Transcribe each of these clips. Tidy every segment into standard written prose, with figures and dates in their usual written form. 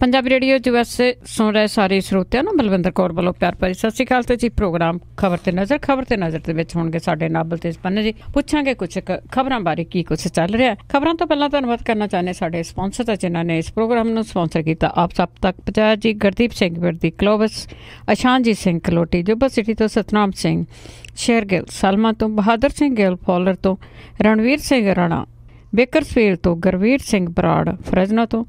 Punjabi radio US ਸੁਣ ਰਹੇ ਸਾਰੇ ਸਰੋਤਿਆਂ ਨੂੰ ਬਲਵਿੰਦਰ ਕੌਰ ਵੱਲੋਂ ਪਿਆਰ ਭਰੀ ਸਤਿ ਸ਼੍ਰੀ ਅਕਾਲ। ਤੇ ਜੀ ਪ੍ਰੋਗਰਾਮ ਖਬਰ ਤੇ ਨਜ਼ਰ ਦੇ ਵਿੱਚ ਹੋਣਗੇ ਸਾਡੇ ਨਾਬਲ ਤੇ ਸਪੰਨ ਜੀ। ਪੁੱਛਾਂਗੇ ਕੁਝ ਖਬਰਾਂ ਬਾਰੇ ਕੀ ਕੁਝ ਚੱਲ ਰਿਹਾ। ਖਬਰਾਂ ਤੋਂ ਪਹਿਲਾਂ ਧੰਨਵਾਦ ਕਰਨਾ ਚਾਹੁੰਦੇ ਸਾਡੇ ਸਪਾਂਸਰ ਦਾ ਜਿਨ੍ਹਾਂ ਨੇ ਇਸ ਪ੍ਰੋਗਰਾਮ ਨੂੰ ਸਪਾਂਸਰ ਕੀਤਾ। ਆਪ ਸਭ ਤੱਕ ਪਹੁੰਚਾਇਆ ਜੀ ਗੁਰਦੀਪ ਸਿੰਘ ਵਿਰਦੀ ਕਲੋਵਸ, ਅਸ਼ਾਨਜੀਤ ਸਿੰਘ ਕਲੋਟੀ ਜੁਬਾ ਸਿਟੀ ਤੋਂ, ਸਤਨਾਮ ਸਿੰਘ ਸ਼ੇਰਗਿੱਲ ਸਲਮਾ ਤੋਂ, ਬਹਾਦਰ ਸਿੰਘ ਗਿੱਲ ਫੌਲਰ ਤੋਂ, ਰਣਵੀਰ ਸਿੰਘ ਰਾਣਾ ਬੇਕਰਸਫੀਲਡ ਤੋਂ, ਗੁਰਵੀਰ ਸਿੰਘ ਬਰਾੜ ਫਰਜ਼ਨਾ ਤੋਂ,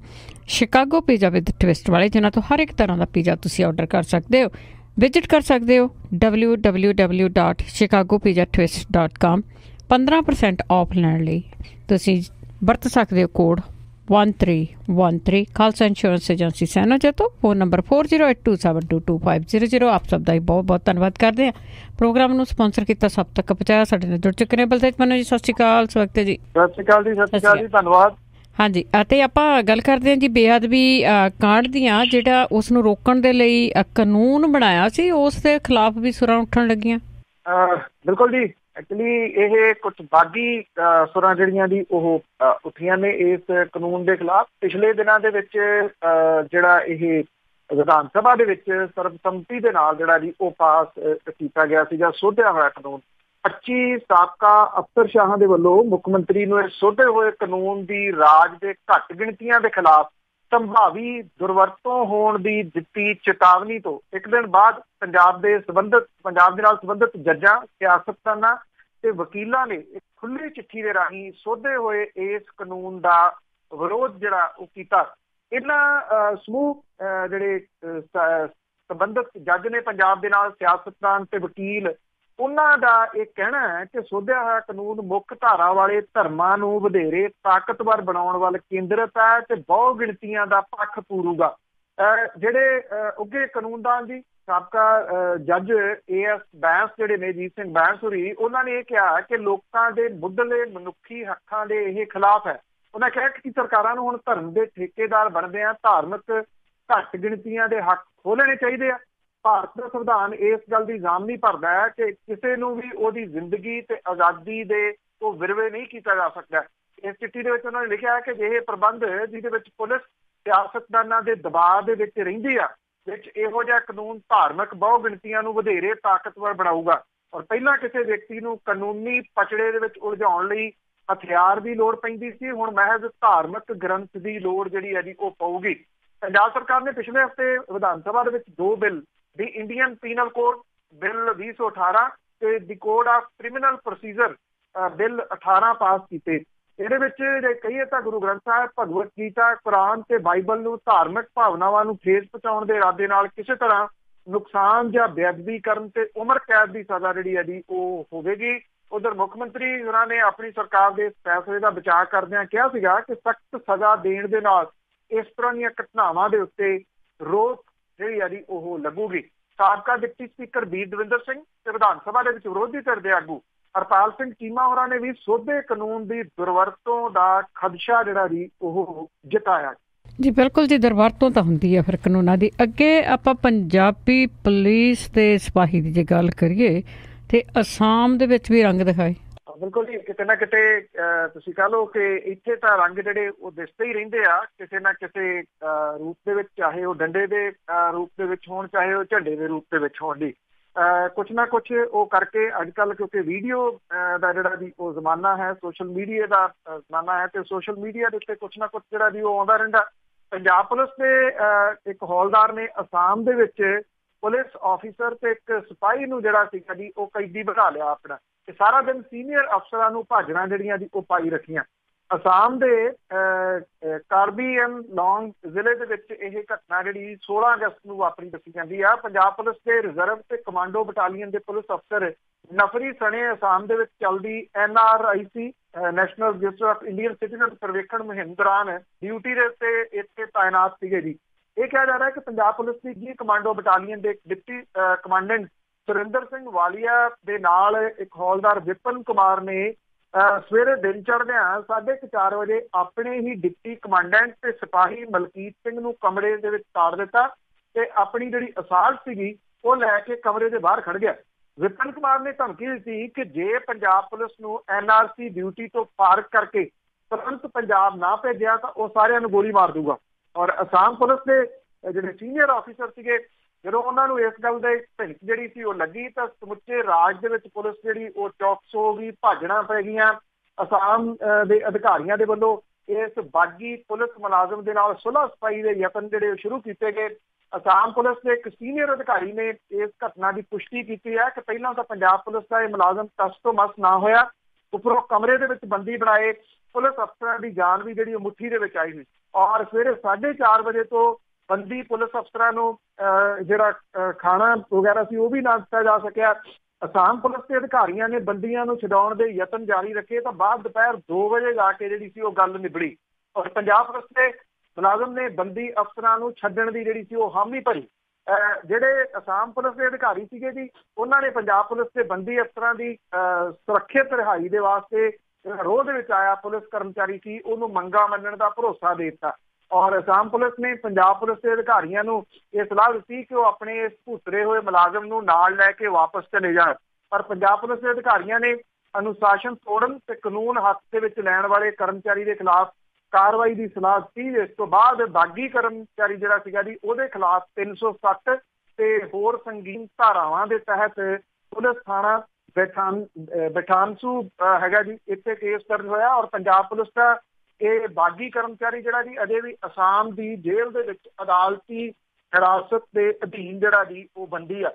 ਸ਼ਿਕਾਗੋ ਪੀਜ਼ਾ ਵਿਦ ਟਵਿਸਟ ਵਾਲੇ ਜਿਨ੍ਹਾਂ ਤੋਂ ਹਰ ਇੱਕ ਤਰ੍ਹਾਂ ਦਾ ਪੀਜ਼ਾ ਤੁਸੀਂ ਆਰਡਰ ਕਰ ਸਕਦੇ ਹੋ। ਵਿਜ਼ਿਟ ਕਰ ਸਕਦੇ ਹੋ www.chicagopizzatwist.com। 15% ਆਫ ਲੈਣ ਲਈ ਤੁਸੀਂ ਵਰਤ ਸਕਦੇ ਹੋ ਕੋਡ 1313। ਖਾਲਸਾ ਇੰਸ਼ੋਰੈਂਸ ਏਜੰਸੀ ਸੈਨੋਜਾ ਤੋਂ। Phone number 4082722500। ਆਪ ਸਭ ਦਾ ਹੀ ਬਹੁਤ ਬਹੁਤ ਧੰਨਵਾਦ ਕਰਦੇ ਹਾਂ। ਪ੍ਰੋਗਰਾਮ ਨੂੰ ਸਪਾਂਸਰ ਕੀਤਾ, ਸਭ ਤੱਕ ਪਹੁੰਚਾਇਆ। ਸਾਡੇ ਨਾਲ ਜੁੜ ਚੁੱਕੇ ਨੇ ਬਲਤੇਜ ਮਨੂ ਜੀ। ਸਤਿ ਸ਼੍ਰੀ ਅਕਾਲ, ਸਵਾਗਤ ਹੈ ਜੀ। ਸਤਿ ਸ਼੍ਰੀ ਅਕਾਲ ਜੀ। ਸਤਿ ਸ਼੍ਰੀ ਅਕਾਲ ਜੀ, ਧੰਨਵਾਦ। ਹਾਂਜੀ, ਅਤੇ ਆਪਾਂ ਗੱਲ ਕਰਦੇ ਹਾਂ ਜੀ ਬੇਅਦਬੀ ਕਾਂਡ ਦੀਆਂ, ਜਿਹੜਾ ਉਸ ਨੂੰ ਰੋਕਣ ਦੇ ਲਈ ਕਾਨੂੰਨ ਬਣਾਇਆ ਸੀ, ਉਸ ਦੇ ਖਿਲਾਫ ਵੀ ਸੁਰਾਂ ਉੱਠਣ ਲੱਗੀਆਂ। ਬਿਲਕੁਲ ਜੀ। ਐਕਚੁਅਲੀ ਇਹ ਕੁਝ ਬਾਗੀ ਸੁਰਾਂ ਜਿਹੜੀਆਂ ਦੀ ਉਹ ਉੱਠੀਆਂ ਨੇ ਇਸ ਕਾਨੂੰਨ ਦੇ ਖਿਲਾਫ। ਪਿਛਲੇ ਦਿਨਾਂ ਦੇ ਵਿੱਚ ਜਿਹੜਾ ਇਹ ਵਿਧਾਨ ਸਭਾ ਦੇ ਵਿੱਚ ਸਰਬਸੰਮਤੀ ਦੇ ਨਾਲ ਜਿਹੜਾ ਜੀ ਉਹ ਪਾਸ ਕੀਤਾ ਗਿਆ ਸੀਗਾ ਸੋਧਿਆ ਹੋਇਆ ਕਾਨੂੰਨ। 25 ਸਾਬਕਾ ਅਫਸਰਸ਼ਾਹਾਂ ਦੇ ਵੱਲੋਂ ਮੁੱਖ ਮੰਤਰੀ ਨੂੰ ਇਸ ਸੋਧੇ ਹੋਏ ਕਾਨੂੰਨ ਦੀ ਰਾਜ ਦੇ ਘੱਟ ਗਿਣਤੀਆਂ ਦੇ ਖਿਲਾਫ ਸੰਭਾਵੀ ਦੁਰਵਰਤੋਂ ਹੋਣ ਦੀ ਦਿੱਤੀ ਚੇਤਾਵਨੀ ਤੋਂ ਇੱਕ ਦਿਨ ਬਾਅਦ ਪੰਜਾਬ ਦੇ ਨਾਲ ਸੰਬੰਧਿਤ ਜੱਜਾਂ, ਸਿਆਸਤਦਾਨਾਂ ਤੇ ਵਕੀਲਾਂ ਨੇ ਇੱਕ ਖੁੱਲ੍ਹੀ ਚਿੱਠੀ ਦੇ ਰਾਹੀਂ ਸੋਧੇ ਹੋਏ ਇਸ ਕਾਨੂੰਨ ਦਾ ਵਿਰੋਧ ਜਿਹੜਾ ਉਹ ਕੀਤਾ। ਇਹਨਾਂ ਸਮੂਹ ਜਿਹੜੇ ਸੰਬੰਧਿਤ ਜੱਜ ਨੇ ਪੰਜਾਬ ਦੇ ਨਾਲ, ਸਿਆਸਤਦਾਨ ਤੇ ਵਕੀਲ, ਉਹਨਾਂ ਦਾ ਇਹ ਕਹਿਣਾ ਹੈ ਕਿ ਸੋਧਿਆ ਹੋਇਆ ਕਾਨੂੰਨ ਮੁੱਖ ਧਾਰਾ ਵਾਲੇ ਧਰਮਾਂ ਨੂੰ ਵਧੇਰੇ ਤਾਕਤਵਰ ਬਣਾਉਣ ਵੱਲ ਕੇਂਦਰਿਤ ਹੈ ਤੇ ਬਹੁ ਗਿਣਤੀਆਂ ਦਾ ਪੱਖ ਪੂਰੂਗਾ। ਜਿਹੜੇ ਉੱਘੇ ਕਾਨੂੰਨਦਾਨ ਜੀ, ਸਾਬਕਾ ਜੱਜ AS ਬੈਂਸ ਜਿਹੜੇ ਨੇ, ਅਜੀਤ ਸਿੰਘ ਬੈਂਸ ਹੋਰੀ, ਉਹਨਾਂ ਨੇ ਇਹ ਕਿਹਾ ਕਿ ਲੋਕਾਂ ਦੇ ਮੁੱਢਲੇ ਮਨੁੱਖੀ ਹੱਕਾਂ ਦੇ ਇਹ ਖਿਲਾਫ ਹੈ। ਉਹਨਾਂ ਕਿਹਾ ਕਿ ਸਰਕਾਰਾਂ ਨੂੰ ਹੁਣ ਧਰਮ ਦੇ ਠੇਕੇਦਾਰ ਬਣਦਿਆਂ ਧਾਰਮਿਕ ਘੱਟ ਗਿਣਤੀਆਂ ਦੇ ਹੱਕ ਖੋਹ ਲੈਣੇ ਚਾਹੀਦੇ ਆ। ਭਾਰਤ ਦਾ ਸੰਵਿਧਾਨ ਇਸ ਗੱਲ ਦੀ ਜ਼ਾਮਨੀ ਭਰਦਾ ਹੈ ਕਿ ਕਿਸੇ ਨੂੰ ਵੀ ਉਹਦੀ ਜ਼ਿੰਦਗੀ ਤੇ ਆਜ਼ਾਦੀ ਦੇ ਉਹ ਵਿਰਵੇ ਨਹੀਂ ਕੀਤਾ ਜਾ ਸਕਦਾ। ਇਸ ਚਿੱਠੀ ਦੇ ਵਿੱਚ ਉਹਨਾਂ ਨੇ ਲਿਖਿਆ ਹੈ ਕਿ ਜਿਹੇ ਪ੍ਰਬੰਧ ਜਿਹਦੇ ਵਿੱਚ ਪੁਲਿਸ ਸਿਆਸਤਦਾਨਾਂ ਦੇ ਦਬਾਅ ਦੇ ਵਿੱਚ ਰਹਿੰਦੀ ਆ, ਵਿੱਚ ਇਹੋ ਜਿਹਾ ਕਾਨੂੰਨ ਧਾਰਮਿਕ ਬਹੁ ਗਿਣਤੀਆਂ ਨੂੰ ਵਧੇਰੇ ਤਾਕਤਵਰ ਬਣਾਊਗਾ। ਔਰ ਪਹਿਲਾਂ ਕਿਸੇ ਵਿਅਕਤੀ ਨੂੰ ਕਾਨੂੰਨੀ ਪਚੜੇ ਦੇ ਵਿੱਚ ਉਲਝਾਉਣ ਲਈ ਹਥਿਆਰ ਦੀ ਲੋੜ ਪੈਂਦੀ ਸੀ, ਹੁਣ ਮਹਿਜ਼ ਧਾਰਮਿਕ ਗ੍ਰੰਥ ਦੀ ਲੋੜ ਜਿਹੜੀ ਹੈ ਜੀ ਉਹ ਪਊਗੀ। ਪੰਜਾਬ ਸਰਕਾਰ ਨੇ ਪਿਛਲੇ ਹਫ਼ਤੇ ਵਿਧਾਨ ਸਭਾ ਦੇ ਵਿੱਚ ਦੋ ਬਿੱਲ, ਦੀ ਇੰਡੀਅਨ ਪੀਨਲ ਕੋਡ ਬਿੱਲ 2018 ਤੇ ਦੀ code of criminal procedure bill 18 ਪਾਸ ਕੀਤੇ। ਇਹਦੇ ਵਿੱਚ ਜੇ ਕਹੀਏ ਤਾਂ ਗੁਰੂ ਗ੍ਰੰਥ ਸਾਹਿਬ, ਭਗਵਤ ਗੀਤਾ, ਕੁਰਾਨ ਤੇ ਬਾਈਬਲ ਨੂੰ ਧਾਰਮਿਕ ਭਾਵਨਾਵਾਂ ਨੂੰ ਠੇਸ ਪਹੁੰਚਾਉਣ ਦੇ ਇਰਾਦੇ ਨਾਲ ਕਿਸੇ ਤਰ੍ਹਾਂ ਨੁਕਸਾਨ ਜਾਂ ਬੇਅਦਬੀ ਕਰਨ ਤੇ ਉਮਰ ਕੈਦ ਦੀ ਸਜ਼ਾ ਜਿਹੜੀ ਹੈ ਜੀ ਉਹ ਹੋਵੇਗੀ। ਉਧਰ ਮੁੱਖ ਮੰਤਰੀ ਹੋਰਾਂ ਨੇ ਆਪਣੀ ਸਰਕਾਰ ਦੇ ਇਸ ਫੈਸਲੇ ਦਾ ਬਚਾਅ ਕਰਦਿਆਂ ਕਿਹਾ ਸੀਗਾ ਕਿ ਸਖਤ ਸਜ਼ਾ ਦੇਣ ਦੇ ਨਾਲ ਇਸ ਤਰ੍ਹਾਂ ਦੀਆਂ ਘਟਨਾਵਾਂ ਦੇ ਉੱਤੇ ਰੋਕ ਜਿਹੜੀ ਹੈ ਜੀ ਉਹ ਲੱਗੂਗੀ। ਸਾਬਕਾ ਡਿਪਟੀ ਸਪੀਕਰ ਬੀਰ ਦਵਿੰਦਰ ਸਿੰਘ ਤੇ ਵਿਧਾਨ ਸਭਾ ਦੇ ਵਿੱਚ ਵਿਰੋਧੀ ਧਿਰ ਦੇ ਆਗੂ ਹਰਪਾਲ ਸਿੰਘ ਚੀਮਾ ਹੋਰਾਂ ਨੇ ਵੀ ਸੋਧੇ ਕਾਨੂੰਨ ਦੀ ਦੁਰਵਰਤੋਂ ਦਾ ਖਦਸ਼ਾ ਜਿਹੜਾ ਜੀ ਉਹ ਜਤਾਇਆ। ਜੀ ਬਿਲਕੁਲ ਜੀ, ਦੁਰਵਰਤੋਂ ਤਾਂ ਹੁੰਦੀ ਹੈ ਫਿਰ ਕਾਨੂੰਨਾਂ ਦੀ। ਅੱਗੇ ਆਪਾਂ ਪੰਜਾਬੀ ਪੁਲਿਸ ਦੇ ਸਿਪਾਹੀ ਦੀ ਜੇ ਗੱਲ ਕਰੀਏ ਤੇ ਅਸਾਮ ਦੇ ਵਿੱਚ ਵੀ ਰੰਗ ਦਿਖਾਏ। ਬਿਲਕੁਲ ਜੀ, ਕਿਤੇ ਨਾ ਕਿਤੇ ਤੁਸੀਂ ਕਹਿ ਲਓ ਕਿ ਇੱਥੇ ਤਾਂ ਰੰਗ ਜਿਹੜੇ ਉਹ ਦਿਸਦੇ ਹੀ ਰਹਿੰਦੇ ਆ ਕਿਸੇ ਨਾ ਕਿਸੇ ਰੂਪ ਦੇ ਵਿੱਚ, ਚਾਹੇ ਉਹ ਡੰਡੇ ਦੇ ਰੂਪ ਦੇ ਵਿੱਚ ਹੋਣ, ਚਾਹੇ ਉਹ ਝੰਡੇ ਦੇ ਰੂਪ ਦੇ ਵਿੱਚ ਹੋਣ ਦੀ। ਕੁਛ ਨਾ ਕੁਛ ਉਹ ਕਰਕੇ ਅੱਜ ਕੱਲ੍ਹ, ਕਿਉਂਕਿ ਵੀਡੀਓ ਦਾ ਜਿਹੜਾ ਵੀ ਉਹ ਜ਼ਮਾਨਾ ਹੈ, ਸੋਸ਼ਲ ਮੀਡੀਆ ਦਾ ਜ਼ਮਾਨਾ ਹੈ, ਤੇ ਸੋਸ਼ਲ ਮੀਡੀਆ ਦੇ ਉੱਤੇ ਕੁਛ ਨਾ ਕੁਛ ਜਿਹੜਾ ਵੀ ਉਹ ਆਉਂਦਾ ਰਹਿੰਦਾ। ਪੰਜਾਬ ਪੁਲਿਸ ਦੇ ਇੱਕ ਹੌਲਦਾਰ ਨੇ ਅਸਾਮ ਦੇ ਵਿੱਚ ਪੁਲਿਸ ਆਫਿਸਰ ਤੇ ਇੱਕ ਸਿਪਾਹੀ ਨੂੰ ਜਿਹੜਾ ਸੀਗਾ ਜੀ ਉਹ ਕੈਦੀ ਬਣਾ ਲਿਆ ਆਪਣਾ, ਤੇ ਸਾਰਾ ਦਿਨ ਸੀਨੀਅਰ ਅਫਸਰਾਂ ਨੂੰ ਭਾਜਣਾ ਜਿਹੜੀਆਂ ਜੀ ਉਹ ਪਾਈ ਰੱਖੀਆਂ। ਅਸਾਮ ਦੇ ਕਾਰਬੀ ਐਨਲੌਂਗ ਜ਼ਿਲ੍ਹੇ ਦੇ ਵਿੱਚ ਇਹ ਘਟਨਾ ਜਿਹੜੀ 16 ਅਗਸਤ ਨੂੰ ਵਾਪਰੀ ਦੱਸੀ ਜਾਂਦੀ ਆ। ਪੰਜਾਬ ਪੁਲਿਸ ਦੇ ਰਿਜ਼ਰਵ ਤੇ ਕਮਾਂਡੋ ਬਟਾਲੀਅਨ ਦੇ ਪੁਲਿਸ ਅਫਸਰ ਨਫਰੀ ਸਣੇ ਅਸਾਮ ਦੇ ਵਿੱਚ ਚੱਲਦੀ NRIC national register of Indian citizen ਸਰਵੇਖਣ ਮੁਹਿੰਮ ਦੌਰਾਨ ਡਿਊਟੀ ਦੇ ਉੱਤੇ ਇੱਥੇ ਤਾਇਨਾਤ ਸੀਗੇ ਜੀ। ਇਹ ਕਿਹਾ ਜਾ ਰਿਹਾ ਕਿ ਪੰਜਾਬ ਪੁਲਿਸ ਦੀ ਕਮਾਂਡੋ ਬਟਾਲੀਅਨ ਦੇ ਡਿਪਟੀ ਕਮਾਂਡੈਂਟ ਸੁਰਿੰਦਰ ਸਿੰਘ ਵਾਲੀਆ ਦੇ ਨਾਲ ਇੱਕ ਹੌਲਦਾਰ ਵਿਪਨ ਕੁਮਾਰ ਨੇ ਸਵੇਰੇ ਦਿਨ ਚੜ੍ਹਦਿਆਂ 4:30 ਵਜੇ ਆਪਣੇ ਹੀ ਡਿਪਟੀ ਕਮਾਂਡੈਂਟ ਤੇ ਸਿਪਾਹੀ ਮਲਕੀਤ ਸਿੰਘ ਨੂੰ ਕਮਰੇ ਦੇ ਵਿੱਚ ਤਾੜ ਦਿੱਤਾ ਤੇ ਆਪਣੀ ਜਿਹੜੀ ਅਸਾਲਟ ਸੀਗੀ ਉਹ ਲੈ ਕੇ ਕਮਰੇ ਦੇ ਬਾਹਰ ਖੜ ਗਿਆ। ਵਿਪਨ ਕੁਮਾਰ ਨੇ ਧਮਕੀ ਦਿੱਤੀ ਕਿ ਜੇ ਪੰਜਾਬ ਪੁਲਿਸ ਨੂੰ NRC ਡਿਊਟੀ ਤੋਂ ਫਾਰਗ ਕਰਕੇ ਤੁਰੰਤ ਪੰਜਾਬ ਨਾ ਭੇਜਿਆ ਤਾਂ ਉਹ ਸਾਰਿਆਂ ਨੂੰ ਗੋਲੀ ਮਾਰ ਦੂਗਾ। ਔਰ ਅਸਾਮ ਪੁਲਿਸ ਦੇ ਜਿਹੜੇ ਸੀਨੀਅਰ ਆਫੀਸਰ ਸੀਗੇ, ਜਦੋਂ ਉਹਨਾਂ ਨੂੰ ਇਸ ਗੱਲ ਦੇ ਭਿਣਕ ਜਿਹੜੀ ਸੀ ਉਹ ਲੱਗੀ ਤਾਂ ਸਮੁੱਚੇ ਰਾਜ ਦੇ ਵਿੱਚ ਪੁਲਿਸ ਜਿਹੜੀ ਉਹ ਚੌਕਸ ਹੋ ਗਈ, ਭਾਜਣਾ ਪੈ ਗਈਆਂ। ਅਸਾਮ ਦੇ ਅਧਿਕਾਰੀਆਂ ਦੇ ਵੱਲੋਂ ਇਸ ਬਾਗੀ ਪੁਲਿਸ ਮੁਲਾਜ਼ਮ ਦੇ ਨਾਲ ਸੁਲਹ ਸਫਾਈ ਦੇ ਯਤਨ ਜਿਹੜੇ ਸ਼ੁਰੂ ਕੀਤੇ ਗਏ। ਅਸਾਮ ਪੁਲਿਸ ਦੇ ਇੱਕ ਸੀਨੀਅਰ ਅਧਿਕਾਰੀ ਨੇ ਇਸ ਘਟਨਾ ਦੀ ਪੁਸ਼ਟੀ ਕੀਤੀ ਹੈ ਕਿ ਪਹਿਲਾਂ ਤਾਂ ਪੰਜਾਬ ਪੁਲਿਸ ਦਾ ਇਹ ਮੁਲਾਜ਼ਮ ਤਸ ਤੋਂ ਮਸ ਨਾ ਹੋਇਆ, ਉੱਪਰੋਂ ਕਮਰੇ ਦੇ ਵਿੱਚ ਬੰਦੀ ਬਣਾਏ ਪੁਲਿਸ ਅਫਸਰਾਂ ਦੀ ਜਾਨ ਵੀ ਜਿਹੜੀ ਉਹ ਮੁੱਠੀ ਦੇ ਵਿੱਚ ਆਈ ਹੋਈ। ਔਰ ਸਵੇਰੇ 4:30 ਵਜੇ ਤੋਂ ਬੰਦੀ ਪੁਲਿਸ ਅਫਸਰਾਂ ਨੂੰ ਜਿਹੜਾ ਖਾਣਾ ਵਗੈਰਾ ਸੀ ਉਹ ਵੀ ਨਾ ਦਿੱਤਾ ਜਾ ਸਕਿਆ। ਅਸਾਮ ਪੁਲਿਸ ਦੇ ਅਧਿਕਾਰੀਆਂ ਨੇ ਬੰਦੀਆਂ ਨੂੰ ਛਡਾਉਣ ਦੇ ਯਤਨ ਜਾਰੀ ਰੱਖੇ ਤਾਂ ਬਾਅਦ ਦੁਪਹਿਰ 2 ਵਜੇ ਜਾ ਕੇ ਜਿਹੜੀ ਸੀ ਉਹ ਗੱਲ ਨਿਬੜੀ ਔਰ ਪੰਜਾਬ ਪੁਲਿਸ ਦੇ ਮੁਲਾਜ਼ਮ ਨੇ ਬੰਦੀ ਅਫਸਰਾਂ ਨੂੰ ਛੱਡਣ ਦੀ ਜਿਹੜੀ ਸੀ ਉਹ ਹਾਮੀ ਭਰੀ। ਜਿਹੜੇ ਅਸਾਮ ਪੁਲਿਸ ਦੇ ਅਧਿਕਾਰੀ ਸੀਗੇ ਜੀ, ਉਹਨਾਂ ਨੇ ਪੰਜਾਬ ਪੁਲਿਸ ਦੇ ਬੰਦੀ ਅਫਸਰਾਂ ਦੀ ਸੁਰੱਖਿਅਤ ਰਿਹਾਈ ਦੇ ਵਾਸਤੇ ਰੋਹ ਦੇ ਵਿੱਚ ਆਇਆ ਪੁਲਿਸ ਕਰਮਚਾਰੀ ਸੀ ਉਹਨੂੰ ਮੰਗਾ ਮੰਨਣ ਦਾ ਭਰੋਸਾ ਦੇ ਦਿੱਤਾ। ਔਰ ਅਸਾਮ ਪੁਲਿਸ ਨੇ ਪੰਜਾਬ ਪੁਲਿਸ ਦੇ ਅਧਿਕਾਰੀਆਂ ਨੂੰ ਇਹ ਸਲਾਹ ਦਿੱਤੀ ਕਿ ਉਹ ਆਪਣੇ ਇਸ ਭੁੱਤਰੇ ਹੋਏ ਮੁਲਾਜ਼ਮ ਨੂੰ ਨਾਲ ਲੈ ਕੇ ਵਾਪਸ ਚਲੇ ਜਾਣ। ਪਰ ਪੰਜਾਬ ਪੁਲਿਸ ਦੇ ਅਧਿਕਾਰੀਆਂ ਨੇ ਅਨੁਸ਼ਾਸਨ ਤੋੜਨ ਤੇ ਕਾਨੂੰਨ ਹੱਥ ਦੇ ਵਿੱਚ ਲੈਣ ਵਾਲੇ ਕਰਮਚਾਰੀ ਦੇ ਖਿਲਾਫ ਕਾਰਵਾਈ ਦੀ ਸਲਾਹ ਦਿੱਤੀ। ਇਸ ਤੋਂ ਬਾਅਦ ਬਾਗੀ ਕਰਮਚਾਰੀ ਜਿਹੜਾ ਸੀਗਾ ਜੀ ਉਹਦੇ ਖਿਲਾਫ 307 ਤੇ ਹੋਰ ਸੰਗੀਨ ਧਾਰਾਵਾਂ ਦੇ ਤਹਿਤ ਪੁਲਿਸ ਥਾਣਾ ਬੈਠਾਨਸੂ ਹੈਗਾ ਜੀ, ਇੱਥੇ ਕੇਸ ਦਰਜ ਹੋਇਆ। ਔਰ ਪੰਜਾਬ ਪੁਲਿਸ ਦਾ ਇਹ ਬਾਗੀ ਕਰਮਚਾਰੀ ਜਿਹੜਾ ਜੀ ਅਜੇ ਵੀ ਅਸਾਮ ਦੀ ਜੇਲ੍ਹ ਦੇ ਵਿੱਚ ਅਦਾਲਤੀ ਹਿਰਾਸਤ ਦੇ ਅਧੀਨ ਜਿਹੜਾ ਜੀ ਉਹ ਬੰਦੀ ਆ।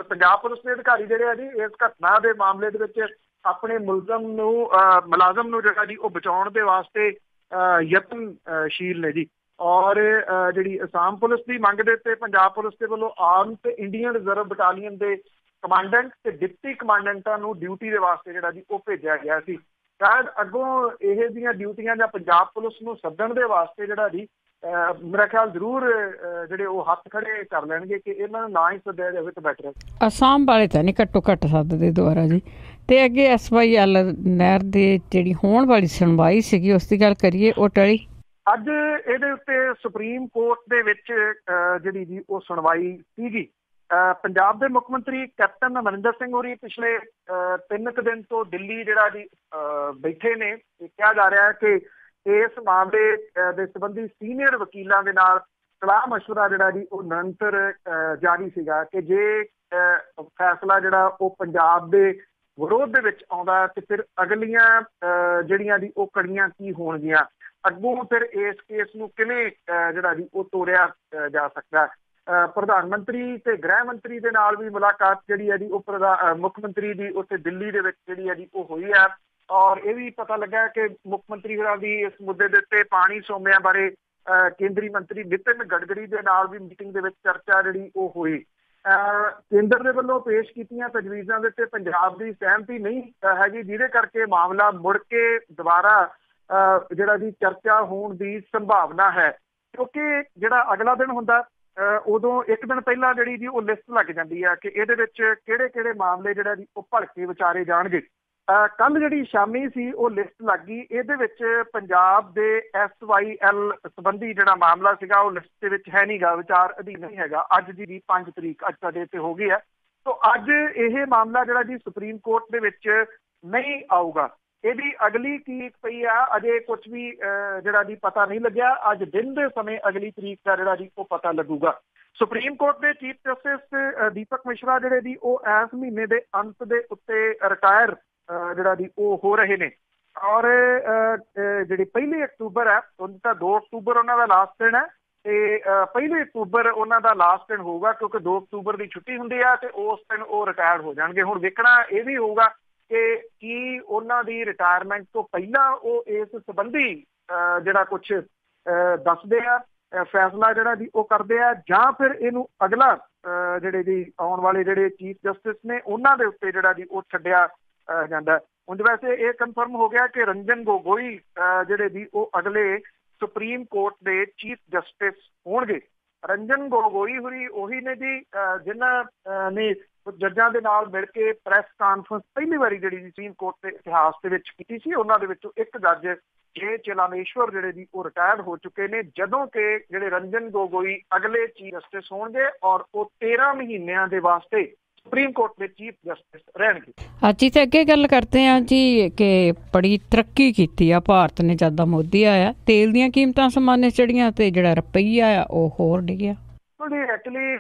ਪੰਜਾਬ ਪੁਲਿਸ ਦੇ ਅਧਿਕਾਰੀ ਜਿਹੜੇ ਆ ਜੀ ਇਸ ਘਟਨਾ ਦੇ ਮਾਮਲੇ ਦੇ ਵਿੱਚ ਆਪਣੇ ਮੁਲਾਜ਼ਮ ਨੂੰ ਜਿਹੜਾ ਜੀ ਉਹ ਬਚਾਉਣ ਦੇ ਵਾਸਤੇ ਯਤਨਸ਼ੀਲ ਨੇ ਜੀ। ਔਰ ਜਿਹੜੀ ਅਸਾਮ ਪੁਲਿਸ ਦੀ ਮੰਗ ਦੇ ਉੱਤੇ ਪੰਜਾਬ ਪੁਲਿਸ ਦੇ ਵੱਲੋਂ ਆਰਮ ਤੇ ਇੰਡੀਅਨ ਰਿਜ਼ਰਵ ਬਟਾਲੀਅਨ ਦੇ ਕਮਾਂਡੈਂਟ ਤੇ ਡਿਪਟੀ ਕਮਾਂਡੈਂਟਾਂ ਨੂੰ ਡਿਊਟੀ ਦੇ ਵਾਸਤੇ ਜਿਹੜਾ ਜੀ ਉਹ ਭੇਜਿਆ ਗਿਆ ਸੀ। ਸ਼ਾਇਦ ਅੱਗੋਂ ਇਹ ਦੀਆਂ ਡਿਊਟੀਆਂ ਜਾਂ ਪੰਜਾਬ ਪੁਲਿਸ ਨੂੰ ਸੱਦਣ ਦੇ ਵਾਸਤੇ ਜਿਹੜਾ ਜੀ ਮੇਰਾ ਖਿਆਲ ਜ਼ਰੂਰ ਜਿਹੜੇ ਉਹ ਹੱਥ ਖੜੇ ਕਰ ਲੈਣਗੇ ਕਿ ਇਹਨਾਂ ਨੂੰ ਨਾ ਹੀ ਸੱਦਿਆ ਜਾਵੇ ਤਾਂ ਬੈਟਰ। ਅਸਾਮ ਵਾਲੇ ਤਾਂ ਨਹੀਂ ਘੱਟੋ ਘੱਟ ਸੱਦਦੇ ਦੁਬਾਰਾ ਜੀ। ਤੇ ਅੱਗੇ SYL ਨਹਿਰ ਦੇ ਜਿਹੜੀ ਹੋਣ ਵਾਲੀ ਸੁਣਵਾਈ ਸੀਗੀ ਉਸ ਦੀ ਗੱਲ ਕਰੀਏ, ਉਹ ਟਲੀ ਅੱਜ ਇਹਦੇ ਉੱਤੇ ਸੁਪਰੀਮ ਕੋਰਟ ਦੇ ਵਿੱਚ ਜਿਹੜੀ ਜੀ ਉਹ ਸੁਣਵਾਈ ਸੀਗੀ। ਪੰਜਾਬ ਦੇ ਮੁੱਖ ਮੰਤਰੀ ਕੈਪਟਨ ਅਮਰਿੰਦਰ ਸਿੰਘ ਹੋਰੀ ਪਿਛਲੇ 3 ਦਿਨ ਤੋਂ ਦਿੱਲੀ ਜਿਹੜਾ ਜੀ ਬੈਠੇ ਨੇ। ਕਿਹਾ ਜਾ ਰਿਹਾ ਹੈ ਕਿ ਇਸ ਮਾਮਲੇ ਦੇ ਸੰਬੰਧੀ ਸੀਨੀਅਰ ਵਕੀਲਾਂ ਦੇ ਨਾਲ ਸਲਾਹ ਮਸ਼ਵਰਾ ਜਿਹੜਾ ਜੀ ਉਹ ਨਿਰੰਤਰ ਜਾਰੀ ਸੀਗਾ ਕਿ ਜੇ ਫੈਸਲਾ ਜਿਹੜਾ ਉਹ ਪੰਜਾਬ ਦੇ ਵਿਰੋਧ ਦੇ ਵਿੱਚ ਆਉਂਦਾ ਤੇ ਫਿਰ ਅਗਲੀਆਂ ਜਿਹੜੀਆਂ ਜੀ ਉਹ ਕੜੀਆਂ ਕੀ ਹੋਣਗੀਆਂ, ਅੱਗੋਂ ਫਿਰ ਇਸ ਕੇਸ ਨੂੰ ਕਿਵੇਂ ਜਿਹੜਾ ਜੀ ਉਹ ਤੋੜਿਆ ਜਾ ਸਕਦਾ। ਪ੍ਰਧਾਨ ਮੰਤਰੀ ਤੇ ਗ੍ਰਹਿ ਮੰਤਰੀ ਦੇ ਨਾਲ ਵੀ ਮੁਲਾਕਾਤ ਜਿਹੜੀ ਹੈ ਜੀ ਉਹ ਮੁੱਖ ਮੰਤਰੀ ਦੀ ਉੱਥੇ ਦਿੱਲੀ ਦੇ ਵਿੱਚ ਜਿਹੜੀ ਹੈ ਜੀ ਉਹ ਹੋਈ ਹੈ। ਔਰ ਇਹ ਵੀ ਪਤਾ ਲੱਗਾ ਕਿ ਮੁੱਖ ਮੰਤਰੀ ਹੋਰਾਂ ਦੀ ਇਸ ਮੁੱਦੇ ਦੇ ਉੱਤੇ ਪਾਣੀ ਸੋਮਿਆਂ ਬਾਰੇ ਕੇਂਦਰੀ ਮੰਤਰੀ ਨਿਤਿਨ ਗਡਕਰੀ ਦੇ ਨਾਲ ਵੀ ਮੀਟਿੰਗ ਦੇ ਵਿੱਚ ਚਰਚਾ ਜਿਹੜੀ ਉਹ ਹੋਈ। ਕੇਂਦਰ ਦੇ ਵੱਲੋਂ ਪੇਸ਼ ਕੀਤੀਆਂ ਤਜਵੀਜ਼ਾਂ ਦੇ ਉੱਤੇ ਪੰਜਾਬ ਦੀ ਸਹਿਮਤੀ ਨਹੀਂ ਹੈਗੀ, ਜਿਹਦੇ ਕਰਕੇ ਮਾਮਲਾ ਮੁੜ ਕੇ ਦੁਬਾਰਾ ਜਿਹੜਾ ਜੀ ਚਰਚਾ ਹੋਣ ਦੀ ਸੰਭਾਵਨਾ ਹੈ। ਕਿਉਂਕਿ ਜਿਹੜਾ ਅਗਲਾ ਦਿਨ ਹੁੰਦਾ ਉਦੋਂ ਇੱਕ ਦਿਨ ਪਹਿਲਾਂ ਜਿਹੜੀ ਜੀ ਉਹ ਲਿਸਟ ਲੱਗ ਜਾਂਦੀ ਹੈ ਕਿ ਇਹਦੇ ਵਿੱਚ ਕਿਹੜੇ ਮਾਮਲੇ ਜਿਹੜਾ ਜੀ ਉਹ ਭਲਕੇ ਵਿਚਾਰੇ ਜਾਣਗੇ। ਕੱਲ ਜਿਹੜੀ ਸ਼ਾਮੀ ਸੀ ਉਹ ਲਿਸਟ ਲੱਗ ਗਈ। ਇਹਦੇ ਵਿੱਚ ਪੰਜਾਬ ਦੇ SYL ਸੰਬੰਧੀ ਜਿਹੜਾ ਮਾਮਲਾ ਸੀਗਾ ਉਹ ਲਿਸਟ ਦੇ ਵਿੱਚ ਹੈ ਨੀਗਾ, ਵਿਚਾਰ ਅਧੀਨ ਨਹੀਂ ਹੈਗਾ। ਅੱਜ ਦੀ 5 ਤਰੀਕ ਅੱਜ ਸਾਡੇ ਇੱਥੇ ਹੋ ਗਈ ਹੈ। ਸੋ ਅੱਜ ਇਹ ਮਾਮਲਾ ਜਿਹੜਾ ਜੀ ਸੁਪਰੀਮ ਕੋਰਟ ਦੇ ਵਿੱਚ ਨਹੀਂ ਆਊਗਾ। ਇਹਦੀ ਅਗਲੀ ਤਰੀਕ ਪਈ ਆ, ਅਜੇ ਕੁਝ ਵੀ ਜਿਹੜਾ ਜੀ ਪਤਾ ਨਹੀਂ ਲੱਗਿਆ। ਅੱਜ ਦਿਨ ਦੇ ਸਮੇਂ ਅਗਲੀ ਤਰੀਕ ਦਾ ਜਿਹੜਾ ਜੀ ਉਹ ਪਤਾ ਲੱਗੂਗਾ। ਸੁਪਰੀਮ ਕੋਰਟ ਦੇ ਚੀਫ ਜਸਟਿਸ ਦੀਪਕ ਮਿਸ਼ਰਾ ਜਿਹੜੇ ਜੀ ਉਹ ਇਸ ਮਹੀਨੇ ਦੇ ਅੰਤ ਦੇ ਉੱਤੇ ਰਿਟਾਇਰ ਜਿਹੜਾ ਜੀ ਉਹ ਹੋ ਰਹੇ ਨੇ। ਔਰ ਜਿਹੜੀ 1 ਅਕਤੂਬਰ ਹੈ ਉਹਨੂੰ ਤਾਂ 2 ਅਕਤੂਬਰ ਉਹਨਾਂ ਦਾ ਲਾਸਟ ਦਿਨ ਹੈ ਤੇ 1 ਅਕਤੂਬਰ ਉਹਨਾਂ ਦਾ ਲਾਸਟ ਦਿਨ ਹੋਊਗਾ ਕਿਉਂਕਿ 2 ਅਕਤੂਬਰ ਦੀ ਛੁੱਟੀ ਹੁੰਦੀ ਆ ਤੇ ਉਸ ਦਿਨ ਉਹ ਰਿਟਾਇਰ ਹੋ ਜਾਣਗੇ। ਹੁਣ ਵੇਖਣਾ ਇਹ ਵੀ ਹੋਊਗਾ ਕਿ ਕੀ ਉਹਨਾਂ ਦੀ ਰਿਟਾਇਰਮੈਂਟ ਤੋਂ ਪਹਿਲਾਂ ਉਹ ਇਸ ਸੰਬੰਧੀ ਜਿਹੜਾ ਕੁਛ ਦੱਸਦੇ ਆ, ਫੈਸਲਾ ਜਿਹੜਾ ਜੀ ਉਹ ਕਰਦੇ ਆ, ਜਾਂ ਫਿਰ ਇਹਨੂੰ ਅਗਲਾ ਜਿਹੜੇ ਜੀ ਆਉਣ ਵਾਲੇ ਜਿਹੜੇ ਚੀਫ ਜਸਟਿਸ ਨੇ ਉਹਨਾਂ ਦੇ ਉੱਤੇ ਜਿਹੜਾ ਜੀ ਉਹ ਛੱਡਿਆ ਜਾਂਦਾ। ਉਂਝ ਵੈਸੇ ਇਹ ਕਨਫਰਮ ਹੋ ਗਿਆ ਕਿ ਰੰਜਨ ਗੋਗੋਈ ਜਿਹੜੇ ਜੀ ਉਹ ਅਗਲੇ ਸੁਪਰੀਮ ਕੋਰਟ ਦੇ ਚੀਫ ਜਸਟਿਸ ਹੋਣਗੇ। ਰੰਜਨ ਗੋਗੋਈ ਹੋਰੀ ਉਹੀ ਨੇ ਜੀ ਜਿਨ੍ਹਾਂ ਨੇ ਜੱਜਾਂ ਦੇ ਨਾਲ ਮਿਲ ਕੇ ਪ੍ਰੈਸ ਕਾਨਫਰੰਸ ਪਹਿਲੀ ਵਾਰੀ ਜਿਹੜੀ ਸੁਪਰੀਮ ਕੋਰਟ ਦੇ ਇਤਿਹਾਸ ਦੇ ਵਿੱਚ ਕੀਤੀ ਸੀ। ਉਹਨਾਂ ਦੇ ਵਿੱਚੋਂ ਇੱਕ ਜੱਜ ਜੇ ਚੇਲਾਮੇਸ਼ਵਰ ਜਿਹੜੇ ਜੀ ਉਹ ਰਿਟਾਇਰ ਹੋ ਚੁੱਕੇ ਨੇ, ਜਦੋਂ ਕਿ ਜਿਹੜੇ ਰੰਜਨ ਗੋਗੋਈ ਅਗਲੇ ਚੀਫ ਜਸਟਿਸ ਹੋਣਗੇ ਔਰ ਉਹ 13 ਮਹੀਨਿਆਂ ਦੇ ਵਾਸਤੇ ਸੁਪਰੀਮ ਕੋਰਟ ਦੇ ਚੀਫ ਜਸਟਿਸ ਰਹਿਣਗੇ। ਅੱਜ ਤੇ ਅੱਗੇ ਗੱਲ ਕਰਦੇ ਹਾਂ ਜੀ ਕਿ ਬੜੀ ਤਰੱਕੀ ਕੀਤੀ ਆ ਭਾਰਤ ਨੇ ਜਦ ਦਾ ਮੋਦੀ ਆਇਆ, ਤੇਲ ਦੀਆਂ ਕੀਮਤਾਂ ਸਮਾਨੇ ਚੜੀਆਂ ਤੇ ਜਿਹੜਾ ਰੁਪਈਆ ਆ ਉਹ ਹੋਰ ਡਿੱਗਿਆ। ਐਕਚੁਅਲੀ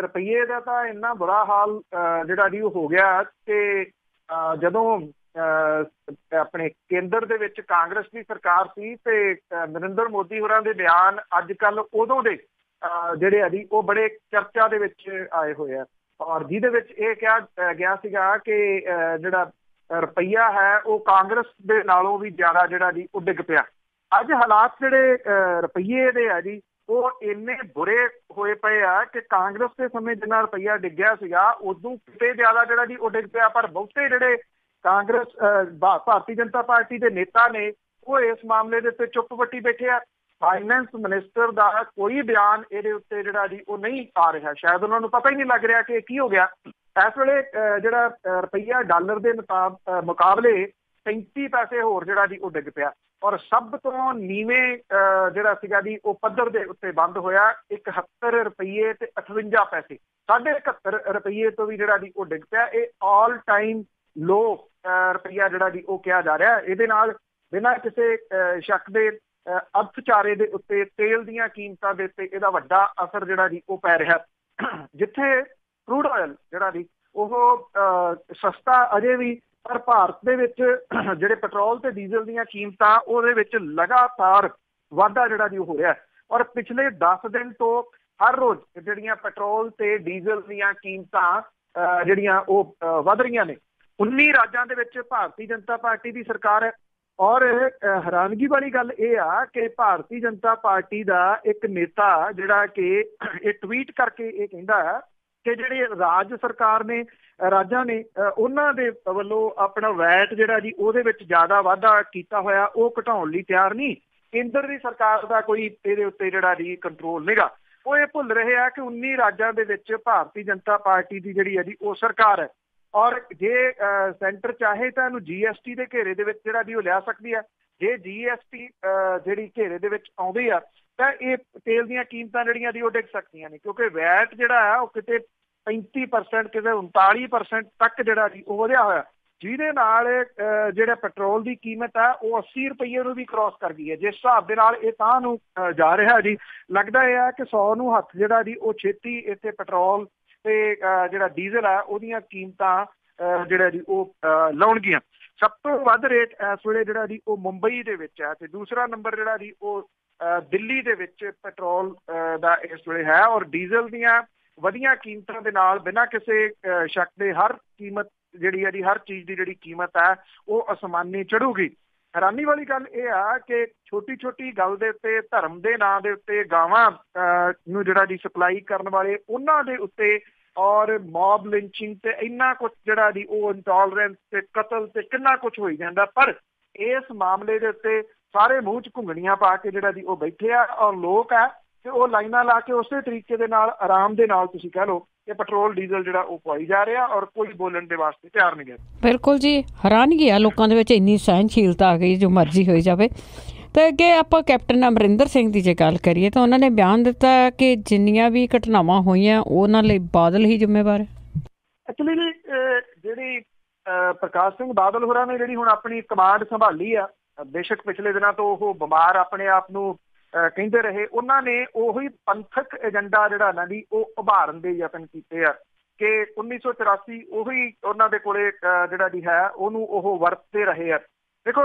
ਰੁਪਈਏ ਦਾ ਤਾਂ ਇੰਨਾ ਬੁਰਾ ਹਾਲ ਜਿਹੜਾ ਜੀ ਉਹ ਹੋ ਗਿਆ ਕਿ ਜਦੋਂ ਆਪਣੇ ਕੇਂਦਰ ਦੇ ਵਿੱਚ ਕਾਂਗਰਸ ਦੀ ਸਰਕਾਰ ਸੀ ਤੇ ਨਰਿੰਦਰ ਮੋਦੀ ਹੋਰਾਂ ਦੇ ਬਿਆਨ ਅੱਜ ਕੱਲ੍ਹ ਉਦੋਂ ਦੇ ਜਿਹੜੇ ਆ ਜੀ ਉਹ ਬੜੇ ਚਰਚਾ ਦੇ ਵਿੱਚ ਆਏ ਹੋਏ ਆ, ਔਰ ਜਿਹਦੇ ਵਿੱਚ ਇਹ ਕਿਹਾ ਗਿਆ ਸੀਗਾ ਕਿ ਜਿਹੜਾ ਰੁਪਈਆ ਹੈ ਉਹ ਕਾਂਗਰਸ ਦੇ ਨਾਲੋਂ ਵੀ ਜ਼ਿਆਦਾ ਜਿਹੜਾ ਜੀ ਉਹ ਡਿੱਗ ਪਿਆ। ਅੱਜ ਹਾਲਾਤ ਜਿਹੜੇ ਰੁਪਈਏ ਦੇ ਆ ਜੀ ਉਹ ਇੰਨੇ ਬੁਰੇ ਹੋਏ ਪਏ ਆ ਕਿ ਕਾਂਗਰਸ ਦੇ ਸਮੇਂ ਜਿੰਨਾ ਰੁਪਈਆ ਡਿੱਗਿਆ ਸੀਗਾ ਉਦੋਂ ਕਿਤੇ ਜ਼ਿਆਦਾ ਜਿਹੜਾ ਜੀ ਉਹ ਡਿੱਗ ਪਿਆ। ਪਰ ਬਹੁਤੇ ਜਿਹੜੇ ਕਾਂਗਰਸ ਭਾਰਤੀ ਜਨਤਾ ਪਾਰਟੀ ਦੇ ਨੇਤਾ ਨੇ ਉਹ ਇਸ ਮਾਮਲੇ ਦੇ ਉੱਤੇ ਚੁੱਪ ਵੱਟੀ ਬੈਠੇ ਆ। ਫਾਈਨੈਂਸ ਮਿਨਿਸਟਰ ਦਾ ਕੋਈ ਬਿਆਨ ਇਹਦੇ ਉੱਤੇ ਜਿਹੜਾ ਜੀ ਉਹ ਨਹੀਂ ਆ ਰਿਹਾ, ਸ਼ਾਇਦ ਉਹਨਾਂ ਨੂੰ ਪਤਾ ਹੀ ਨਹੀਂ ਲੱਗ ਰਿਹਾ ਕਿ ਕੀ ਹੋ ਗਿਆ। ਇਸ ਵੇਲੇ ਜਿਹੜਾ ਰੁਪਈਆ ਡਾਲਰ ਦੇ ਮੁਕਾਬਲੇ 35 ਪੈਸੇ ਹੋਰ ਜਿਹੜਾ ਜੀ ਉਹ ਡਿੱਗ ਪਿਆ, ਔਰ ਸਭ ਤੋਂ ਨੀਵੇਂ ਜਿਹੜਾ ਸੀਗਾ ਜੀ ਉਹ ਪੱਧਰ ਦੇ ਉੱਤੇ ਬੰਦ ਹੋਇਆ 71 ਰੁਪਈਏ ਤੇ 58 ਪੈਸੇ, 71 ਰੁਪਈਏ ਤੋਂ ਵੀ ਜਿਹੜਾ ਜੀ ਉਹ ਡਿੱਗ ਪਿਆ। ਇਹ ਆਲ ਟਾਈਮ ਲੋ ਰੁਪਈਆ ਜਿਹੜਾ ਜੀ ਉਹ ਕਿਹਾ ਜਾ ਰਿਹਾ। ਇਹਦੇ ਨਾਲ ਬਿਨਾਂ ਕਿਸੇ ਸ਼ੱਕ ਦੇ ਅਰਥਚਾਰੇ ਦੇ ਉੱਤੇ ਤੇਲ ਦੀਆਂ ਕੀਮਤਾਂ ਦੇ ਉੱਤੇ ਇਹਦਾ ਵੱਡਾ ਅਸਰ ਜਿਹੜਾ ਜੀ ਉਹ ਪੈ ਰਿਹਾ। ਜਿੱਥੇ ਕਰੂਡ ਆਇਲ ਜਿਹੜਾ ਜੀ ਉਹ ਸਸਤਾ ਅਜੇ ਵੀ, ਪਰ ਭਾਰਤ ਦੇ ਵਿੱਚ ਜਿਹੜੇ ਪੈਟਰੋਲ ਤੇ ਡੀਜ਼ਲ ਦੀਆਂ ਕੀਮਤਾਂ ਉਹਦੇ ਵਿੱਚ ਲਗਾਤਾਰ ਵਾਧਾ ਜਿਹੜਾ ਜੀ ਹੋ ਰਿਹਾ, ਔਰ ਪਿਛਲੇ 10 ਦਿਨ ਤੋਂ ਹਰ ਰੋਜ਼ ਜਿਹੜੀਆਂ ਪੈਟਰੋਲ ਤੇ ਡੀਜ਼ਲ ਦੀਆਂ ਕੀਮਤਾਂ ਜਿਹੜੀਆਂ ਉਹ ਵੱਧ ਰਹੀਆਂ ਨੇ। 19 ਰਾਜਾਂ ਦੇ ਵਿੱਚ ਭਾਰਤੀ ਜਨਤਾ ਪਾਰਟੀ ਦੀ ਸਰਕਾਰ ਹੈ, ਔਰ ਹੈਰਾਨਗੀ ਵਾਲੀ ਗੱਲ ਇਹ ਆ ਕਿ ਭਾਰਤੀ ਜਨਤਾ ਪਾਰਟੀ ਦਾ ਇੱਕ ਨੇਤਾ ਜਿਹੜਾ ਕਿ ਇਹ ਟਵੀਟ ਕਰਕੇ ਇਹ ਕਹਿੰਦਾ ਹੈ ਕਿ ਜਿਹੜੇ ਰਾਜ ਸਰਕਾਰ ਨੇ ਰਾਜਾਂ ਨੇ ਉਹਨਾਂ ਦੇ ਵੱਲੋਂ ਆਪਣਾ ਵੈਟ ਜਿਹੜਾ ਜੀ ਉਹਦੇ ਵਿੱਚ ਜ਼ਿਆਦਾ ਵਾਧਾ ਕੀਤਾ ਹੋਇਆ ਉਹ ਘਟਾਉਣ ਲਈ ਤਿਆਰ ਨਹੀਂ। ਕੇਂਦਰ ਦੀ ਸਰਕਾਰ ਦਾ ਕੋਈ ਇਹਦੇ ਉੱਤੇ ਜਿਹੜਾ ਜੀ ਕੰਟਰੋਲ ਨਹੀਂਗਾ। ਉਹ ਇਹ ਭੁੱਲ ਰਹੇ ਆ ਕਿ 19 ਰਾਜਾਂ ਦੇ ਵਿੱਚ ਭਾਰਤੀ ਜਨਤਾ ਪਾਰਟੀ ਦੀ ਜਿਹੜੀ ਹੈ ਜੀ ਉਹ ਸਰਕਾਰ ਹੈ, ਔਰ ਜੇ ਸੈਂਟਰ ਚਾਹੇ ਤਾਂ ਇਹਨੂੰ GST ਦੇ ਘੇਰੇ ਦੇ ਵਿੱਚ ਜਿਹੜਾ ਜੀ ਉਹ ਲਿਆ ਸਕਦੀ ਹੈ। ਜੇ GST ਜਿਹੜੀ ਘੇਰੇ ਦੇ ਵਿੱਚ ਆਉਂਦੀ ਆ ਤਾਂ ਇਹ ਤੇਲ ਦੀਆਂ ਕੀਮਤਾਂ ਜਿਹੜੀਆਂ ਜੀ ਉਹ ਡਿੱਗ ਸਕਦੀਆਂ ਨੇ, ਕਿਉਂਕਿ ਵੈਟ ਜਿਹੜਾ ਆ ਉਹ ਕਿਤੇ 35% ਕਿਤੇ 39% ਤੱਕ ਜਿਹੜਾ ਜੀ ਉਹ ਵਧਿਆ ਹੋਇਆ, ਜਿਹਦੇ ਨਾਲ ਜਿਹੜਾ ਪੈਟਰੋਲ ਦੀ ਕੀਮਤ ਆ ਉਹ 80 ਰੁਪਈਏ ਨੂੰ ਵੀ ਕ੍ਰਾਸ ਕਰ ਗਈ ਹੈ। ਜਿਸ ਹਿਸਾਬ ਦੇ ਨਾਲ ਇਹ ਤਾਂ ਨੂੰ ਜਾ ਰਿਹਾ ਜੀ, ਲੱਗਦਾ ਇਹ ਆ ਕਿ 100 ਨੂੰ ਹੱਥ ਜਿਹੜਾ ਜੀ ਉਹ ਛੇਤੀ ਇੱਥੇ ਪੈਟਰੋਲ ਤੇ ਜਿਹੜਾ ਡੀਜ਼ਲ ਆ ਉਹਦੀਆਂ ਕੀਮਤਾਂ ਜਿਹੜਾ ਜੀ ਉਹ ਲਾਉਣਗੀਆਂ। ਸਭ ਤੋਂ ਵੱਧ ਰੇਟ ਇਸ ਵੇਲੇ ਜਿਹੜਾ ਜੀ ਉਹ ਮੁੰਬਈ ਦੇ ਵਿੱਚ ਹੈ, ਤੇ ਦੂਸਰਾ ਨੰਬਰ ਜਿਹੜਾ ਜੀ ਉਹ ਦਿੱਲੀ ਦੇ ਵਿੱਚ ਪੈਟਰੋਲ ਦਾ ਇਸ ਵੇਲੇ ਹੈ, ਔਰ ਡੀਜ਼ਲ ਦੀਆਂ ਵਧੀਆਂ ਕੀਮਤਾਂ ਦੇ ਨਾਲ ਬਿਨਾਂ ਕਿਸੇ ਸ਼ੱਕ ਦੇ ਹਰ ਕੀਮਤ ਜਿਹੜੀ ਹੈ ਜੀ ਹਰ ਚੀਜ਼ ਦੀ ਜਿਹੜੀ ਕੀਮਤ ਹੈ ਉਹ ਅਸਮਾਨੀ ਚੜੂਗੀ। ਹੈਰਾਨੀ ਵਾਲੀ ਗੱਲ ਇਹ ਆ ਕਿ ਛੋਟੀ ਛੋਟੀ ਗੱਲ ਦੇ ਉੱਤੇ ਧਰਮ ਦੇ ਨਾਂ ਦੇ ਉੱਤੇ ਗਾਵਾਂ ਨੂੰ ਜਿਹੜਾ ਜੀ ਸਪਲਾਈ ਕਰਨ ਵਾਲੇ ਉਹਨਾਂ ਦੇ ਉੱਤੇ ਔਰ ਮੌਬ ਲਿੰਚਿੰਗ ਤੇ ਇੰਨਾ ਕੁਛ ਜਿਹੜਾ ਜੀ ਉਹ ਇੰਟੋਲਰੈਂਸ ਤੇ ਕਤਲ ਤੇ ਕਿੰਨਾ ਕੁਛ ਹੋਈ ਜਾਂਦਾ, ਪਰ ਇਸ ਮਾਮਲੇ ਦੇ ਉੱਤੇ ਸਾਰੇ ਮੂੰਹ 'ਚ ਘੁੰਗਣੀਆਂ ਪਾ ਕੇ ਜਿਹੜਾ ਜੀ ਉਹ ਬੈਠੇ ਆ, ਔਰ ਲੋਕ ਆ ਤੇ ਉਹ ਲਾਈਨਾਂ ਲਾ ਕੇ ਉਸੇ ਤਰੀਕੇ ਦੇ ਨਾਲ ਆਰਾਮ ਦੇ ਨਾਲ ਤੁਸੀਂ ਕਹਿ ਲਓ ਕਿ ਪੈਟਰੋਲ ਡੀਜ਼ਲ ਜਿਹੜਾ ਉਹ ਪਵਾਈ ਜਾ ਰਿਹਾ, ਔਰ ਕੋਈ ਬੋਲਣ ਦੇ ਵਾਸਤੇ ਤਿਆਰ ਨਹੀਂ ਹੈ। ਬਿਲਕੁਲ ਜੀ, ਹੈਰਾਨਗੀ ਆ ਲੋਕਾਂ ਦੇ ਵਿੱਚ, ਇੰਨੀ ਸਹਿਣਸ਼ੀਲਤਾ ਆ ਗਈ ਜੋ ਮਰਜ਼ੀ ਹੋਈ ਜਾਵੇ। ਤੇ ਅੱਗੇ ਆਪਾਂ ਕੈਪਟਨ ਅਮਰਿੰਦਰ ਸਿੰਘ ਦੀ ਜੇ ਗੱਲ ਕਰੀਏ ਤਾਂ ਉਹਨਾਂ ਨੇ ਬਿਆਨ ਦਿੱਤਾ ਕਿ ਜਿੰਨੀਆਂ ਵੀ ਘਟਨਾਵਾਂ ਹੋਈਆਂ ਉਹਨਾਂ ਲਈ ਬਾਦਲ ਹੀ ਜ਼ਿੰਮੇਵਾਰ ਹੈ। ਐਕਚੁਅਲੀ ਜਿਹੜੀ ਪ੍ਰਕਾਸ਼ ਸਿੰਘ ਬਾਦਲ ਹੋਰਾਂ ਨੇ ਜਿਹੜੀ ਹੁਣ ਆਪਣੀ ਕਮਾਂਡ ਸੰਭਾਲੀ ਆ, ਬੇਸ਼ੱਕ ਪਿਛਲੇ ਦਿਨਾਂ ਤੋਂ ਉਹ ਬਿਮਾਰ ਆਪਣੇ ਆਪ ਨੂੰ ਕਹਿੰਦੇ ਰਹੇ, ਉਹਨਾਂ ਨੇ ਉਹੀ ਪੰਥਕ ਏਜੰਡਾ ਜਿਹੜਾ ਨਾ ਜੀ ਉਹ ਉਭਾਰਨ ਦੇ ਯਤਨ ਕੀਤੇ ਆ ਕਿ 1984 ਉਹੀ ਉਹਨਾਂ ਦੇ ਕੋਲੇ ਜਿਹੜਾ ਜੀ ਹੈ ਉਹਨੂੰ ਉਹ ਵਰਤਦੇ ਰਹੇ ਆ। ਦੇਖੋ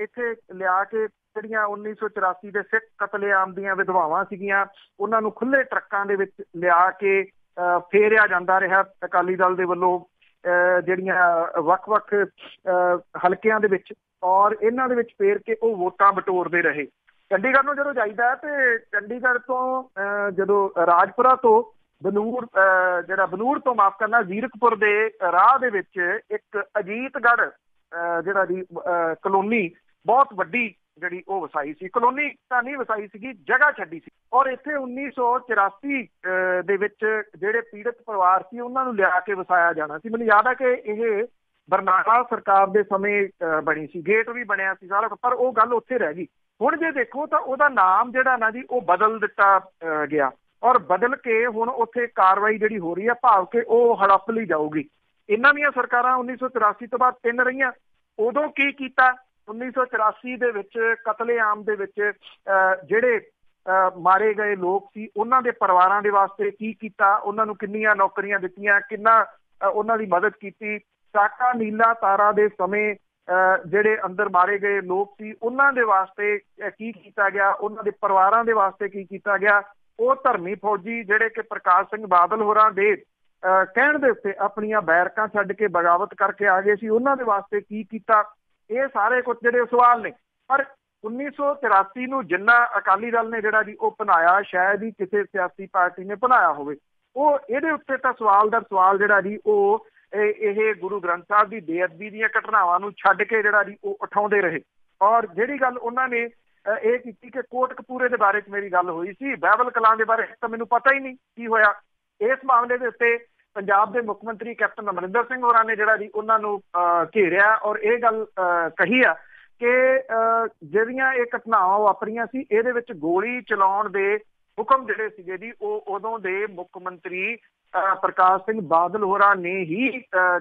ਇੱਥੇ ਲਿਆ ਕੇ ਜਿਹੜੀਆਂ 1984 ਦੇ ਸਿੱਖ ਕਤਲੇਆਮ ਦੀਆਂ ਵਿਧਵਾਵਾਂ ਸੀਗੀਆਂ ਉਹਨਾਂ ਨੂੰ ਖੁੱਲੇ ਟਰੱਕਾਂ ਦੇ ਵਿੱਚ ਲਿਆ ਕੇ ਫੇਰਿਆ ਜਾਂਦਾ ਰਿਹਾ ਅਕਾਲੀ ਦਲ ਦੇ ਵੱਲੋਂ ਜਿਹੜੀਆਂ ਵੱਖ-ਵੱਖ ਹਲਕਿਆਂ ਦੇ ਵਿੱਚ, ਔਰ ਇਹਨਾਂ ਦੇ ਵਿੱਚ ਫੇਰ ਕੇ ਉਹ ਵੋਟਾਂ ਬਟੋਰਦੇ ਰਹੇ। ਚੰਡੀਗੜ੍ਹ ਨੂੰ ਜਦੋਂ ਜਾਈਦਾ ਤੇ ਚੰਡੀਗੜ੍ਹ ਤੋਂ ਜਦੋਂ ਰਾਜਪੁਰਾ ਤੋਂ ਬਨੂੜ ਤੋਂ ਮਾਫ਼ ਕਰਨਾ ਜ਼ੀਰਕਪੁਰ ਦੇ ਰਾਹ ਦੇ ਵਿੱਚ ਇੱਕ ਅਜੀਤਗੜ੍ਹ ਜਿਹੜਾ ਜੀ ਕਲੋਨੀ ਬਹੁਤ ਵੱਡੀ ਜਿਹੜੀ ਉਹ ਵਸਾਈ ਸੀ। ਕਲੋਨੀ ਤਾਂ ਨਹੀਂ ਵਸਾਈ ਸੀਗੀ, ਜਗ੍ਹਾ ਛੱਡੀ ਸੀ, ਔਰ ਇੱਥੇ 1984 ਦੇ ਵਿੱਚ ਜਿਹੜੇ ਪੀੜਤ ਪਰਿਵਾਰ ਸੀ ਉਹਨਾਂ ਨੂੰ ਲਿਆ ਕੇ ਵਸਾਇਆ ਜਾਣਾ ਸੀ। ਮੈਨੂੰ ਯਾਦ ਹੈ ਕਿ ਇਹ ਬਰਨਾਲਾ ਸਰਕਾਰ ਦੇ ਸਮੇਂ ਬਣੀ ਸੀ, ਗੇਟ ਵੀ ਬਣਿਆ ਸੀ ਸਾਰਾ, ਪਰ ਉਹ ਗੱਲ ਉੱਥੇ ਰਹਿ ਗਈ। ਹੁਣ ਜੇ ਦੇਖੋ ਤਾਂ ਉਹਦਾ ਨਾਮ ਜਿਹੜਾ ਨਾ ਜੀ ਉਹ ਬਦਲ ਦਿੱਤਾ ਗਿਆ, ਔਰ ਬਦਲ ਕੇ ਹੁਣ ਉੱਥੇ ਕਾਰਵਾਈ ਜਿਹੜੀ ਹੋ ਰਹੀ ਹੈ, ਭਾਵ ਕਿ ਉਹ ਹੜੱਪ ਲਈ ਜਾਊਗੀ। ਇਹਨਾਂ ਦੀਆਂ ਸਰਕਾਰਾਂ 1984 ਤੋਂ ਬਾਅਦ 3 ਰਹੀਆਂ। ਉਦੋਂ ਕੀ ਕੀਤਾ? 1984 ਦੇ ਵਿੱਚ ਕਤਲੇਆਮ ਦੇ ਵਿੱਚ ਜਿਹੜੇ ਮਾਰੇ ਗਏ ਲੋਕ ਸੀ, ਉਹਨਾਂ ਦੇ ਪਰਿਵਾਰਾਂ ਦੇ ਵਾਸਤੇ ਕੀ ਕੀਤਾ? ਉਹਨਾਂ ਨੂੰ ਕਿੰਨੀਆਂ ਨੌਕਰੀਆਂ ਦਿੱਤੀਆਂ, ਕਿੰਨਾ ਉਹਨਾਂ ਦੀ ਮਦਦ ਕੀਤੀ? ਸਾਕਾ ਨੀਲਾ ਤਾਰਾ ਦੇ ਸਮੇਂ ਜਿਹੜੇ ਅੰਦਰ ਮਾਰੇ ਗਏ ਲੋਕ ਸੀ, ਉਹਨਾਂ ਦੇ ਵਾਸਤੇ ਕੀ ਕੀਤਾ ਗਿਆ? ਉਹਨਾਂ ਦੇ ਪਰਿਵਾਰਾਂ ਦੇ ਵਾਸਤੇ ਕੀ ਕੀਤਾ ਗਿਆ? ਉਹ ਧਰਮੀ ਫੌਜੀ ਜਿਹੜੇ ਕਿ ਪ੍ਰਕਾਸ਼ ਸਿੰਘ ਬਾਦਲ ਹੋਰਾਂ ਦੇ ਕਹਿਣ ਦੇ ਉੱਤੇ ਆਪਣੀਆਂ ਬੈਰਕਾਂ ਛੱਡ ਕੇ ਬਗਾਵਤ ਕਰਕੇ ਆ ਗਏ ਸੀ, ਉਹਨਾਂ ਦੇ ਵਾਸਤੇ ਕੀ ਕੀਤਾ? ਇਹ ਸਾਰੇ ਕੁਝ ਜਿਹੜੇ ਸਵਾਲ ਨੇ। ਪਰ 1983 ਨੂੰ ਜਿੰਨਾ ਅਕਾਲੀ ਦਲ ਨੇ ਜਿਹੜਾ ਜੀ ਉਹ ਬਣਾਇਆ, ਸ਼ਾਇਦ ਹੀ ਕਿਸੇ ਸਿਆਸੀ ਪਾਰਟੀ ਨੇ ਬਣਾਇਆ ਹੋਵੇ। ਉਹ ਇਹਦੇ ਉੱਤੇ ਤਾਂ ਸਵਾਲ ਦਰ ਸਵਾਲ ਜਿਹੜਾ ਜੀ ਉਹ ਇਹ ਗੁਰੂ ਗ੍ਰੰਥ ਸਾਹਿਬ ਦੀ ਬੇਅਦਬੀ ਦੀਆਂ ਘਟਨਾਵਾਂ ਨੂੰ ਛੱਡ ਕੇ ਜਿਹੜਾ ਜੀ ਉਹ ਉਠਾਉਂਦੇ ਰਹੇ। ਔਰ ਜਿਹੜੀ ਗੱਲ ਉਹਨਾਂ ਨੇ ਇਹ ਕੀਤੀ ਕਿ ਕੋਟਕਪੂਰੇ ਦੇ ਬਾਰੇ 'ਚ ਮੇਰੀ ਗੱਲ ਹੋਈ ਸੀ, ਬਾਈਬਲ ਕਲਾਂ ਦੇ ਬਾਰੇ ਤਾਂ ਮੈਨੂੰ ਪਤਾ ਹੀ ਨਹੀਂ ਕੀ ਹੋਇਆ। ਇਸ ਮਾਮਲੇ ਦੇ ਉੱਤੇ ਪੰਜਾਬ ਦੇ ਮੁੱਖ ਮੰਤਰੀ ਕੈਪਟਨ ਅਮਰਿੰਦਰ ਸਿੰਘ ਹੋਰਾਂ ਨੇ ਜਿਹੜਾ ਜੀ ਉਹਨਾਂ ਨੂੰ ਘੇਰਿਆ ਔਰ ਇਹ ਗੱਲ ਕਹੀ ਆ ਕਿ ਜਿਹੜੀਆਂ ਇਹ ਘਟਨਾਵਾਂ ਵਾਪਰੀਆਂ ਸੀ, ਇਹਦੇ ਵਿੱਚ ਗੋਲੀ ਚਲਾਉਣ ਦੇ ਹੁਕਮ ਜਿਹੜੇ ਸੀਗੇ ਜੀ ਉਹ ਉਦੋਂ ਦੇ ਮੁੱਖ ਮੰਤਰੀ ਪ੍ਰਕਾਸ਼ ਸਿੰਘ ਬਾਦਲ ਹੋਰਾਂ ਨੇ ਹੀ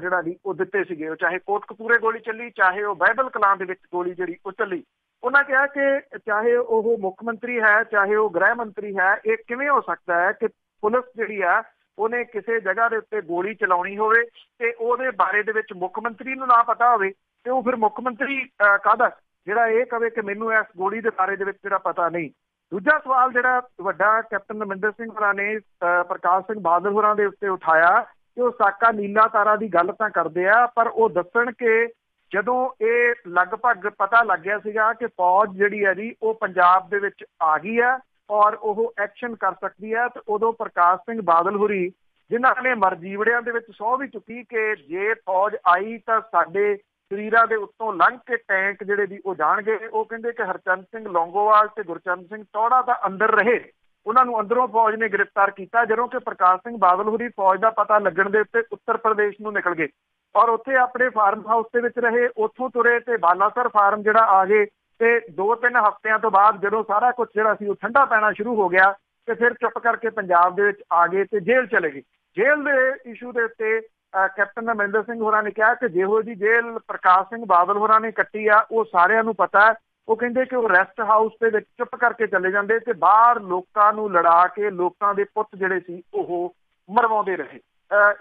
ਜਿਹੜਾ ਜੀ ਉਹ ਦਿੱਤੇ ਸੀਗੇ। ਉਹ ਚਾਹੇ ਕੋਟਕਪੂਰੇ ਗੋਲੀ ਚੱਲੀ, ਚਾਹੇ ਉਹ ਬਾਈਬਲ ਕਲਾਂ ਦੇ ਵਿੱਚ ਗੋਲੀ ਜਿਹੜੀ ਉਹ ਚੱਲੀ। ਉਹਨਾਂ ਕਿਹਾ ਕਿ ਚਾਹੇ ਉਹ ਮੁੱਖ ਮੰਤਰੀ ਹੈ, ਚਾਹੇ ਉਹ ਗ੍ਰਹਿ ਮੰਤਰੀ ਹੈ, ਇਹ ਕਿਵੇਂ ਹੋ ਸਕਦਾ ਹੈ ਕਿ ਪੁਲਿਸ ਜਿਹੜੀ ਆ ਉਹਨੇ ਕਿਸੇ ਜਗ੍ਹਾ ਦੇ ਉੱਤੇ ਗੋਲੀ ਚਲਾਉਣੀ ਹੋਵੇ ਤੇ ਉਹਦੇ ਬਾਰੇ ਦੇ ਵਿੱਚ ਮੁੱਖ ਮੰਤਰੀ ਨੂੰ ਨਾ ਪਤਾ ਹੋਵੇ, ਤੇ ਉਹ ਫਿਰ ਮੁੱਖ ਮੰਤਰੀ ਕਾਹਦਾ ਜਿਹੜਾ ਇਹ ਕਵੇ ਕਿ ਮੈਨੂੰ ਇਸ ਗੋਲੀ ਦੇ ਬਾਰੇ ਦੇ ਵਿੱਚ ਜਿਹੜਾ ਪਤਾ ਨਹੀਂ। ਦੂਜਾ ਸਵਾਲ ਜਿਹੜਾ ਵੱਡਾ ਕੈਪਟਨ ਅਮਰਿੰਦਰ ਸਿੰਘ ਹੋਰਾਂ ਨੇ ਪ੍ਰਕਾਸ਼ ਸਿੰਘ ਬਾਦਲ ਹੋਰਾਂ ਦੇ ਉੱਤੇ ਉਠਾਇਆ ਕਿ ਉਹ ਸਾਕਾ ਨੀਲਾ ਤਾਰਾ ਦੀ ਗੱਲ ਤਾਂ ਕਰਦੇ ਆ, ਪਰ ਉਹ ਦੱਸਣ ਕਿ ਜਦੋਂ ਇਹ ਲਗਭਗ ਪਤਾ ਲੱਗ ਗਿਆ ਸੀਗਾ ਕਿ ਫੌਜ ਜਿਹੜੀ ਹੈ ਜੀ ਉਹ ਪੰਜਾਬ ਦੇ ਵਿੱਚ ਆ ਗਈ ਹੈ ਔਰ ਉਹ ਐਕਸ਼ਨ ਕਰ ਸਕਦੀ ਹੈ, ਤੇ ਉਦੋਂ ਪ੍ਰਕਾਸ਼ ਸਿੰਘ ਬਾਦਲ ਹੋਰੀ ਜਿਨ੍ਹਾਂ ਨੇ ਮਰਜੀਵੜਿਆਂ ਦੇ ਵਿੱਚ ਸਹੁੰ ਵੀ ਚੁੱਕੀ ਕਿ ਜੇ ਫੌਜ ਆਈ ਤਾਂ ਸਾਡੇ ਸਰੀਰਾਂ ਦੇ ਉੱਤੋਂ ਲੰਘ ਕੇ ਟੈਂਕ ਜਿਹੜੇ ਵੀ ਉਹ ਜਾਣਗੇ। ਉਹ ਕਹਿੰਦੇ ਕਿ ਹਰਚੰਦ ਸਿੰਘ ਲੌਂਗੋਵਾਲ ਤੇ ਗੁਰਚਰਨ ਸਿੰਘ ਟੌਹੜਾ ਤਾਂ ਅੰਦਰ ਰਹੇ, ਉਹਨਾਂ ਨੂੰ ਅੰਦਰੋਂ ਫੌਜ ਨੇ ਗ੍ਰਿਫਤਾਰ ਕੀਤਾ, ਜਦੋਂ ਕਿ ਪ੍ਰਕਾਸ਼ ਸਿੰਘ ਬਾਦਲ ਹੋਰੀ ਫੌਜ ਦਾ ਪਤਾ ਲੱਗਣ ਦੇ ਉੱਤੇ ਉੱਤਰ ਪ੍ਰਦੇਸ਼ ਨੂੰ ਨਿਕਲ ਗਏ ਔਰ ਉੱਥੇ ਆਪਣੇ ਫਾਰਮ ਹਾਊਸ ਦੇ ਵਿੱਚ ਰਹੇ। ਉੱਥੋਂ ਤੁਰੇ ਤੇ ਬਾਲਾਸਰ ਫਾਰਮ ਜਿਹੜਾ ਆ ਗਏ, ਤੇ 2-3 ਹਫ਼ਤਿਆਂ ਤੋਂ ਬਾਅਦ ਜਦੋਂ ਸਾਰਾ ਕੁਝ ਜਿਹੜਾ ਸੀ ਉਹ ਠੰਡਾ ਪੈਣਾ ਸ਼ੁਰੂ ਹੋ ਗਿਆ ਤੇ ਫਿਰ ਚੁੱਪ ਕਰਕੇ ਪੰਜਾਬ ਦੇ ਵਿੱਚ ਆ ਗਏ ਤੇ ਜੇਲ੍ਹ ਚਲੇ ਗਏ। ਜੇਲ੍ਹ ਦੇ ਇਸ਼ੂ ਦੇ ਉੱਤੇ ਕੈਪਟਨ ਅਮਰਿੰਦਰ ਸਿੰਘ ਹੋਰਾਂ ਨੇ ਕਿਹਾ ਕਿ ਜਿਹੋ ਜੀ ਜੇਲ੍ਹ ਪ੍ਰਕਾਸ਼ ਸਿੰਘ ਬਾਦਲ ਹੋਰਾਂ ਨੇ ਕੱਟੀ ਆ ਉਹ ਸਾਰਿਆਂ ਨੂੰ ਪਤਾ ਹੈ। ਉਹ ਕਹਿੰਦੇ ਕਿ ਉਹ ਰੈਸਟ ਹਾਊਸ ਦੇ ਵਿੱਚ ਚੁੱਪ ਕਰਕੇ ਚਲੇ ਜਾਂਦੇ ਤੇ ਬਾਹਰ ਲੋਕਾਂ ਨੂੰ ਲੜਾ ਕੇ ਲੋਕਾਂ ਦੇ ਪੁੱਤ ਜਿਹੜੇ ਸੀ ਉਹ ਮਰਵਾਉਂਦੇ ਰਹੇ।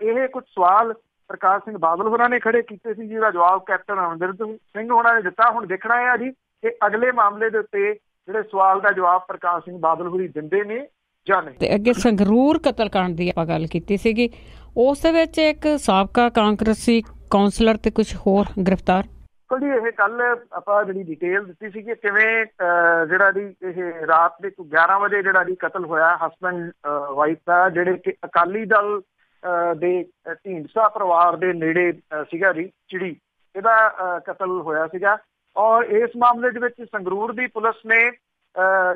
ਇਹ ਕੁਝ ਸਵਾਲ ਪ੍ਰਕਾਸ਼ ਸਿੰਘ ਬਾਦਲ ਹੋਰਾਂ ਨੇ ਖੜੇ ਕੀਤੇ ਸੀ, ਜਿਹਦਾ ਜਵਾਬ ਕੈਪਟਨ ਅਮਰਿੰਦਰ ਸਿੰਘ ਹੋਰਾਂ ਨੇ ਦਿੱਤਾ। ਹੁਣ ਦੇਖਣਾ ਹੈ ਜੀ ਕਿ ਅਗਲੇ ਮਾਮਲੇ ਦੇ ਉੱਤੇ ਜਿਹੜੇ ਸਵਾਲ ਦਾ ਜਵਾਬ ਪ੍ਰਕਾਸ਼ ਸਿੰਘ ਬਾਦਲ ਹੋਰੀ ਦਿੰਦੇ ਨੇ ਜਾਂ ਨਹੀਂ। ਤੇ ਅੱਗੇ ਸੰਗਰੂਰ ਕਤਲकांड ਦੀ ਆਪਾਂ ਗੱਲ ਕੀਤੀ ਸੀਗੀ, ਉਸ ਦੇ ਵਿੱਚ ਇੱਕ ਸਾਬਕਾ ਕਾਂਗਰਸੀ ਕੌਂਸਲਰ ਤੇ ਕੁਝ ਹੋਰ ਗ੍ਰਿਫਤਾਰ। ਜੀ ਇਹ ਕੱਲ ਆਪਾਂ ਜਿਹੜੀ ਡਿਟੇਲ ਦਿੱਤੀ ਸੀ ਕਿ ਕਿਵੇਂ ਜਿਹੜਾ ਜੀ ਇਹ ਰਾਤ ਦੇ 11 ਵਜੇ ਜਿਹੜਾ ਜੀ ਕਤਲ ਹੋਇਆ ਹਸਬੈਂਡ ਵਾਈਫ ਦਾ, ਜਿਹੜੇ ਕਿ ਅਕਾਲੀ ਦਲ ਦੇ ਢੀਂਡਸਾ ਪਰਿਵਾਰ ਦੇ ਨੇੜੇ ਸੀਗਾ ਜੀ ਚਿੜੀ, ਇਹਦਾ ਕਤਲ ਹੋਇਆ ਸੀਗਾ। ਔਰ ਇਸ ਮਾਮਲੇ ਦੇ ਵਿੱਚ ਸੰਗਰੂਰ ਦੀ ਪੁਲਿਸ ਨੇ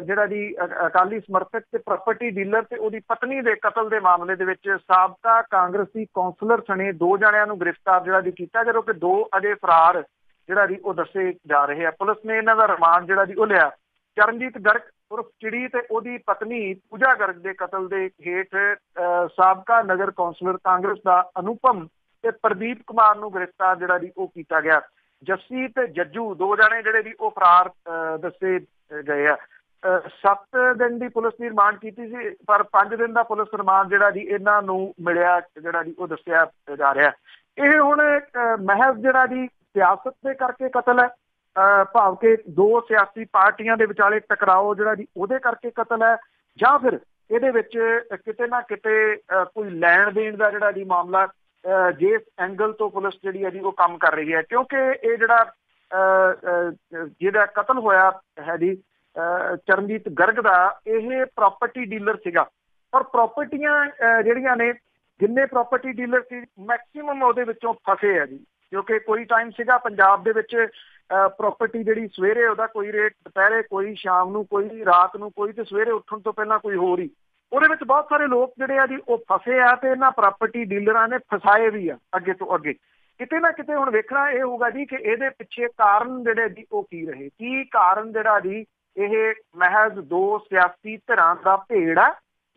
ਜਿਹੜਾ ਜੀ ਅਕਾਲੀ ਸਮਰਥਕ ਤੇ ਪ੍ਰਾਪਰਟੀ ਡੀਲਰ ਤੇ ਉਹਦੀ ਪਤਨੀ ਦੇ ਕਤਲ ਦੇ ਮਾਮਲੇ ਦੇ ਵਿੱਚ ਸਾਬਕਾ ਕਾਂਗਰਸੀ ਕੌਂਸਲਰ ਸਣੇ 2 ਜਣਿਆਂ ਨੂੰ ਗ੍ਰਿਫਤਾਰ ਜਿਹੜਾ ਜੀ ਕੀਤਾ, ਜਦੋਂ ਕਿ 2 ਅਜੇ ਫਰਾਰ ਜਿਹੜਾ ਜੀ ਉਹ ਦੱਸੇ ਜਾ ਰਹੇ ਆ। ਪੁਲਿਸ ਨੇ ਇਹਨਾਂ ਦਾ ਰਿਮਾਂਡ ਜਿਹੜਾ ਜੀ ਉਹ ਲਿਆ। ਚਰਨਜੀਤ ਗਰਗ ਉਰਫ ਚਿੜੀ ਤੇ ਉਹਦੀ ਪਤਨੀ ਪੂਜਾ ਗਰਗ ਦੇ ਕਤਲ ਦੇ ਹੇਠ ਸਾਬਕਾ ਨਗਰ ਕੌਂਸਲਰ ਕਾਂਗਰਸ ਦਾ ਅਨੁਪਮ ਤੇ ਪ੍ਰਦੀਪ ਕੁਮਾਰ ਨੂੰ ਗ੍ਰਿਫਤਾਰ ਜਿਹੜਾ ਜੀ ਉਹ ਕੀਤਾ ਗਿਆ। ਜੱਸੀ ਤੇ ਜੱਜੂ 2 ਜਣੇ ਜਿਹੜੇ ਜੀ ਉਹ ਫਰਾਰ ਦੱਸੇ ਗਏ ਆ। 7 ਦਿਨ ਦੀ ਪੁਲਿਸ ਨੇ ਰਿਮਾਂਡ ਕੀਤੀ ਸੀ, ਪਰ 5 ਦਿਨ ਦਾ ਪੁਲਿਸ ਰਿਮਾਂਡ ਜਿਹੜਾ ਜੀ ਇਹਨਾਂ ਨੂੰ ਮਿਲਿਆ ਜਿਹੜਾ ਜੀ ਉਹ ਦੱਸਿਆ ਜਾ ਰਿਹਾ। ਇਹ ਹੁਣ ਮਹਿਜ਼ ਜਿਹੜਾ ਜੀ ਸਿਆਸਤ ਦੇ ਕਰਕੇ ਕਤਲ ਹੈ, ਭਾਵ ਕਿ 2 ਸਿਆਸੀ ਪਾਰਟੀਆਂ ਦੇ ਵਿਚਾਲੇ ਟਕਰਾਓ ਜਿਹੜਾ ਜੀ ਉਹਦੇ ਕਰਕੇ ਕਤਲ ਹੈ, ਜਾਂ ਫਿਰ ਇਹਦੇ ਵਿੱਚ ਕਿਤੇ ਨਾ ਕਿਤੇ ਕੋਈ ਲੈਣ ਦੇਣ ਦਾ ਜਿਹੜਾ ਜੀ ਮਾਮਲਾ ਜਿਸ ਐਂਗਲ ਤੋਂ ਪੁਲਿਸ ਜਿਹੜੀ ਹੈ ਜੀ ਉਹ ਕੰਮ ਕਰ ਰਹੀ ਹੈ। ਕਿਉਂਕਿ ਇਹ ਜਿਹਦਾ ਕਤਲ ਹੋਇਆ ਹੈ ਜੀ ਚਰਨਜੀਤ ਗਰਗ ਦਾ, ਇਹ ਪ੍ਰਾਪਰਟੀ ਡੀਲਰ ਸੀਗਾ ਔਰ ਪ੍ਰਾਪਰਟੀਆਂ ਜਿਹੜੀਆਂ ਨੇ ਜਿੰਨੇ ਪ੍ਰਾਪਰਟੀ ਡੀਲਰ ਸੀ ਮੈਕਸੀਮਮ ਉਹਦੇ ਵਿੱਚੋਂ ਫਸੇ ਆ ਜੀ। ਕਿਉਂਕਿ ਕੋਈ ਟਾਈਮ ਸੀਗਾ ਪੰਜਾਬ ਦੇ ਵਿੱਚ ਪ੍ਰਾਪਰਟੀ ਜਿਹੜੀ ਸਵੇਰੇ ਉਹਦਾ ਕੋਈ ਰੇਟ, ਦੁਪਹਿਰੇ ਕੋਈ, ਸ਼ਾਮ ਨੂੰ ਕੋਈ, ਰਾਤ ਨੂੰ ਕੋਈ, ਤੇ ਸਵੇਰੇ ਉੱਠਣ ਤੋਂ ਪਹਿਲਾਂ ਕੋਈ ਹੋਰ ਹੀ। ਉਹਦੇ ਵਿੱਚ ਬਹੁਤ ਸਾਰੇ ਲੋਕ ਜਿਹੜੇ ਆ ਜੀ ਉਹ ਫਸੇ ਆ ਤੇ ਇਹਨਾਂ ਪ੍ਰਾਪਰਟੀ ਡੀਲਰਾਂ ਨੇ ਫਸਾਏ ਵੀ ਆ ਅੱਗੇ ਤੋਂ ਅੱਗੇ। ਕਿਤੇ ਨਾ ਕਿਤੇ ਹੁਣ ਵੇਖਣਾ ਇਹ ਹੋਊਗਾ ਜੀ ਕਿ ਇਹਦੇ ਪਿੱਛੇ ਕਾਰਨ ਜਿਹੜੇ ਜੀ ਉਹ ਕੀ ਰਹੇ। ਕੀ ਕਾਰਨ ਜਿਹੜਾ ਜੀ ਇਹ ਮਹਿਜ਼ 2 ਸਿਆਸੀ ਧਿਰਾਂ ਦਾ ਭੇੜ ਆ,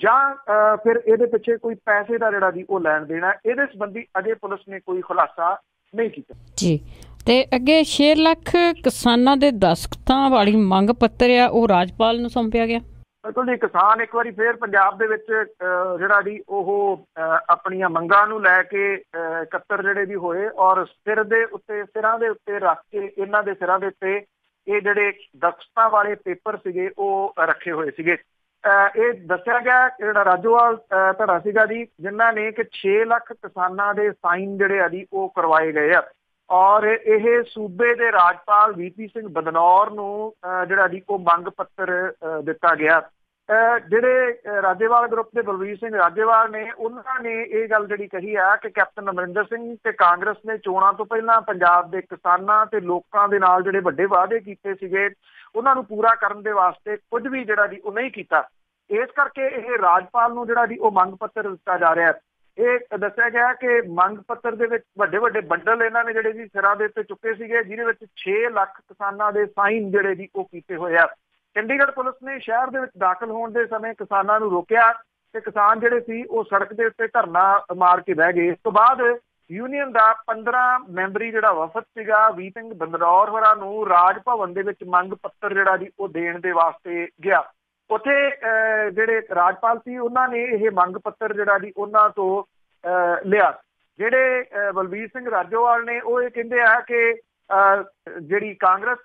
ਜਾਂ ਫਿਰ ਇਹਦੇ ਪਿੱਛੇ ਕੋਈ ਪੈਸੇ ਦਾ ਜਿਹੜਾ ਜੀ ਉਹ ਲੈਣ ਦੇਣਾ, ਇਹਦੇ ਸੰਬੰਧੀ ਅਜੇ ਪੁਲਿਸ ਨੇ ਕੋਈ ਖੁਲਾਸਾ ਨਹੀਂ ਕੀਤਾ ਜੀ। ਤੇ ਅੱਗੇ 6 ਲੱਖ ਕਿਸਾਨਾਂ ਦੇ ਦਸਤਖਤਾਂ ਵਾਲੀ ਮੰਗ ਪੱਤਰ ਆ ਉਹ ਰਾਜਪਾਲ ਨੂੰ ਸੌਂਪਿਆ ਗਿਆ। ਬਿਲਕੁਲ ਜੀ, ਕਿਸਾਨ ਇੱਕ ਵਾਰੀ ਫੇਰ ਪੰਜਾਬ ਦੇ ਵਿੱਚ ਜਿਹੜਾ ਜੀ ਉਹ ਆਪਣੀਆਂ ਮੰਗਾਂ ਨੂੰ ਲੈ ਕੇ ਇਕੱਤਰ ਜਿਹੜੇ ਵੀ ਹੋਏ, ਔਰ ਸਿਰਾਂ ਦੇ ਉੱਤੇ ਰੱਖ ਕੇ ਇਹਨਾਂ ਦੇ ਸਿਰਾਂ ਦੇ ਉੱਤੇ ਇਹ ਜਿਹੜੇ ਦਸਤਖਤਾਂ ਵਾਲੇ ਪੇਪਰ ਸੀਗੇ ਉਹ ਰੱਖੇ ਹੋਏ ਸੀਗੇ। ਇਹ ਦੱਸਿਆ ਗਿਆ ਜਿਹੜਾ ਰਾਜੋਵਾਲ ਧੜਾ ਸੀਗਾ ਜੀ, ਜਿਨ੍ਹਾਂ ਨੇ ਕਿ 6 ਲੱਖ ਕਿਸਾਨਾਂ ਦੇ ਸਾਈਨ ਜਿਹੜੇ ਆ ਜੀ ਉਹ ਕਰਵਾਏ ਗਏ ਆ, ਔਰ ਇਹ ਸੂਬੇ ਦੇ ਰਾਜਪਾਲ VP ਸਿੰਘ ਬਦਨੌਰ ਨੂੰ ਜਿਹੜਾ ਜੀ ਉਹ ਮੰਗ ਪੱਤਰ ਦਿੱਤਾ ਗਿਆ। ਜਿਹੜੇ ਰਾਜੇਵਾਲ ਗਰੁੱਪ ਦੇ ਬਲਵੀਰ ਸਿੰਘ ਰਾਜੇਵਾਲ ਨੇ, ਉਹਨਾਂ ਨੇ ਇਹ ਗੱਲ ਜਿਹੜੀ ਕਹੀ ਆ ਕਿ ਕੈਪਟਨ ਅਮਰਿੰਦਰ ਸਿੰਘ ਤੇ ਕਾਂਗਰਸ ਨੇ ਚੋਣਾਂ ਤੋਂ ਪਹਿਲਾਂ ਪੰਜਾਬ ਦੇ ਕਿਸਾਨਾਂ ਤੇ ਲੋਕਾਂ ਦੇ ਨਾਲ ਜਿਹੜੇ ਵੱਡੇ ਵਾਅਦੇ ਕੀਤੇ ਸੀਗੇ ਉਹਨਾਂ ਨੂੰ ਪੂਰਾ ਕਰਨ ਦੇ ਵਾਸਤੇ ਕੁਝ ਵੀ ਜਿਹੜਾ ਜੀ ਉਹ ਨਹੀਂ ਕੀਤਾ। ਇਸ ਕਰਕੇ ਇਹ ਰਾਜਪਾਲ ਨੂੰ ਜਿਹੜਾ ਜੀ ਉਹ ਮੰਗ ਪੱਤਰ ਦਿੱਤਾ ਜਾ ਰਿਹਾ। ਇਹ ਦੱਸਿਆ ਗਿਆ ਕਿ ਮੰਗ ਪੱਤਰ ਦੇ ਵਿੱਚ ਵੱਡੇ ਵੱਡੇ ਬੰਡਲ ਇਹਨਾਂ ਨੇ ਜਿਹੜੇ ਜੀ ਸਿਰਾਂ ਦੇ ਉੱਤੇ ਚੁੱਕੇ ਸੀਗੇ, ਜਿਹਦੇ ਵਿੱਚ 6 ਲੱਖ ਕਿਸਾਨਾਂ ਦੇ ਸਾਈਨ ਜਿਹੜੇ ਜੀ ਉਹ ਕੀਤੇ ਹੋਏ ਆ। ਚੰਡੀਗੜ੍ਹ ਪੁਲਿਸ ਨੇ ਸ਼ਹਿਰ ਦੇ ਵਿੱਚ ਦਾਖਲ ਹੋਣ ਦੇ ਸਮੇਂ ਕਿਸਾਨਾਂ ਨੂੰ ਰੋਕਿਆ ਤੇ ਕਿਸਾਨ ਜਿਹੜੇ ਸੀ ਉਹ ਸੜਕ ਦੇ ਉੱਤੇ ਧਰਨਾ ਮਾਰ ਕੇ ਬਹਿ ਗਏ। ਇਸ ਤੋਂ ਬਾਅਦ ਯੂਨੀਅਨ ਦਾ 15 ਮੈਂਬਰੀ ਜਿਹੜਾ ਵਫਦ ਸੀਗਾ VP ਸਿੰਘ ਬਦਨੌਰ ਹੋਰਾਂ ਨੂੰ ਰਾਜ ਭਵਨ ਦੇ ਵਿੱਚ ਮੰਗ ਪੱਤਰ ਜਿਹੜਾ ਜੀ ਉਹ ਦੇਣ ਦੇ ਵਾਸਤੇ ਗਿਆ। ਉੱਥੇ ਜਿਹੜੇ ਰਾਜਪਾਲ ਸੀ ਉਹਨਾਂ ਨੇ ਇਹ ਮੰਗ ਪੱਤਰ ਜਿਹੜਾ ਜੀ ਉਹਨਾਂ ਤੋਂ ਲਿਆ। ਜਿਹੜੇ ਬਲਬੀਰ ਸਿੰਘ ਰਾਜੋਵਾਲ ਨੇ ਉਹ ਇਹ ਕਹਿੰਦੇ ਆ ਕਿ ਜਿਹੜੀ ਕਾਂਗਰਸ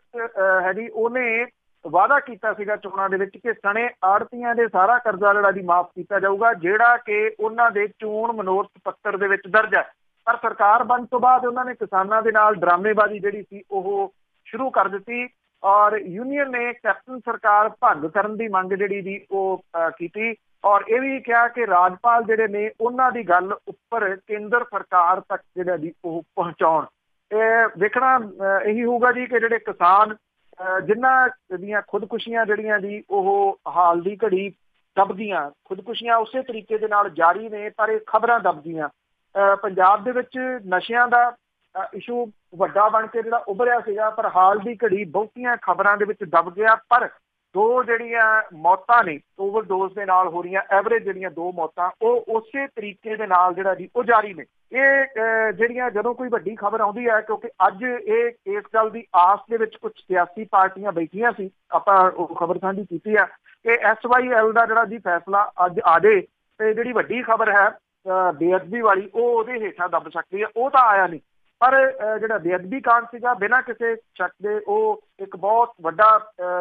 ਹੈ ਜੀ ਉਹਨੇ ਵਾਅਦਾ ਕੀਤਾ ਸੀਗਾ ਚੋਣਾਂ ਦੇ ਵਿੱਚ ਕਿ ਸਣੇ ਆੜਤੀਆਂ ਦੇ ਸਾਰਾ ਕਰਜ਼ਾ ਜਿਹੜਾ ਜੀ ਮਾਫ਼ ਕੀਤਾ ਜਾਊਗਾ, ਜਿਹੜਾ ਕਿ ਉਹਨਾਂ ਦੇ ਚੋਣ ਮਨੋਰਥ ਪੱਤਰ ਦੇ ਵਿੱਚ ਦਰਜ ਹੈ। ਪਰ ਸਰਕਾਰ ਬਣਨ ਤੋਂ ਬਾਅਦ ਉਹਨਾਂ ਨੇ ਕਿਸਾਨਾਂ ਦੇ ਨਾਲ ਡਰਾਮੇਬਾਜ਼ੀ ਜਿਹੜੀ ਸੀ ਉਹ ਸ਼ੁਰੂ ਕਰ ਦਿੱਤੀ, ਔਰ ਯੂਨੀਅਨ ਨੇ ਕੈਪਟਨ ਸਰਕਾਰ ਭੰਗ ਕਰਨ ਦੀ ਮੰਗ ਜਿਹੜੀ ਦੀ ਉਹ ਕੀਤੀ, ਔਰ ਇਹ ਵੀ ਕਿਹਾ ਕਿ ਰਾਜਪਾਲ ਜਿਹੜੇ ਨੇ ਉਹਨਾਂ ਦੀ ਗੱਲ ਉੱਪਰ ਕੇਂਦਰ ਸਰਕਾਰ ਤੱਕ ਜਿਹੜਾ ਜੀ ਉਹ ਪਹੁੰਚਾਉਣ। ਇਹ ਵੇਖਣਾ ਇਹੀ ਹੋਊਗਾ ਜੀ ਕਿ ਜਿਹੜੇ ਕਿਸਾਨ ਜਿਨ੍ਹਾਂ ਦੀਆਂ ਖੁਦਕੁਸ਼ੀਆਂ ਜਿਹੜੀਆਂ ਜੀ ਉਹ ਹਾਲ ਦੀ ਘੜੀ ਦਬਦੀਆਂ, ਖੁਦਕੁਸ਼ੀਆਂ ਉਸੇ ਤਰੀਕੇ ਦੇ ਨਾਲ ਜਾਰੀ ਨੇ, ਪਰ ਇਹ ਖਬਰਾਂ ਦਬਦੀਆਂ। ਪੰਜਾਬ ਦੇ ਵਿੱਚ ਨਸ਼ਿਆਂ ਦਾ ਇਸ਼ੂ ਵੱਡਾ ਬਣ ਕੇ ਜਿਹੜਾ ਉੱਭਰਿਆ ਸੀਗਾ, ਪਰ ਹਾਲ ਦੀ ਘੜੀ ਬਹੁਤੀਆਂ ਖਬਰਾਂ ਦੇ ਵਿੱਚ ਦਬ ਗਿਆ। ਪਰ 2 ਜਿਹੜੀਆਂ ਮੌਤਾਂ ਨੇ ਓਵਰਡੋਜ਼ ਦੇ ਨਾਲ ਹੋ ਰਹੀਆਂ, ਐਵਰੇਜ ਜਿਹੜੀਆਂ 2 ਮੌਤਾਂ ਉਹ ਉਸੇ ਤਰੀਕੇ ਦੇ ਨਾਲ ਜਿਹੜਾ ਜੀ ਉਹ ਜਾਰੀ ਨੇ। ਇਹ ਜਿਹੜੀਆਂ ਜਦੋਂ ਕੋਈ ਵੱਡੀ ਖਬਰ ਆਉਂਦੀ ਹੈ, ਕਿਉਂਕਿ ਅੱਜ ਇਸ ਗੱਲ ਦੀ ਆਸ ਦੇ ਵਿੱਚ ਕੁਝ ਸਿਆਸੀ ਪਾਰਟੀਆਂ ਬੈਠੀਆਂ ਸੀ, ਆਪਾਂ ਉਹ ਖਬਰ ਸਾਂਝੀ ਕੀਤੀ ਆ ਕਿ SYL ਦਾ ਜਿਹੜਾ ਜੀ ਫੈਸਲਾ ਅੱਜ ਆ ਜਾਏ ਤੇ ਜਿਹੜੀ ਵੱਡੀ ਖਬਰ ਹੈ ਬੇਅਦਬੀ ਵਾਲੀ ਉਹ ਉਹਦੇ ਹੇਠਾਂ ਦਬ ਸਕਦੀ ਹੈ। ਉਹ ਤਾਂ ਆਇਆ ਨਹੀਂ, ਪਰ ਜਿਹੜਾ ਬੇਅਦਬੀ ਕਾਂਡ ਸੀਗਾ ਬਿਨਾਂ ਕਿਸੇ ਸ਼ੱਕ ਦੇ ਉਹ ਇੱਕ ਬਹੁਤ ਵੱਡਾ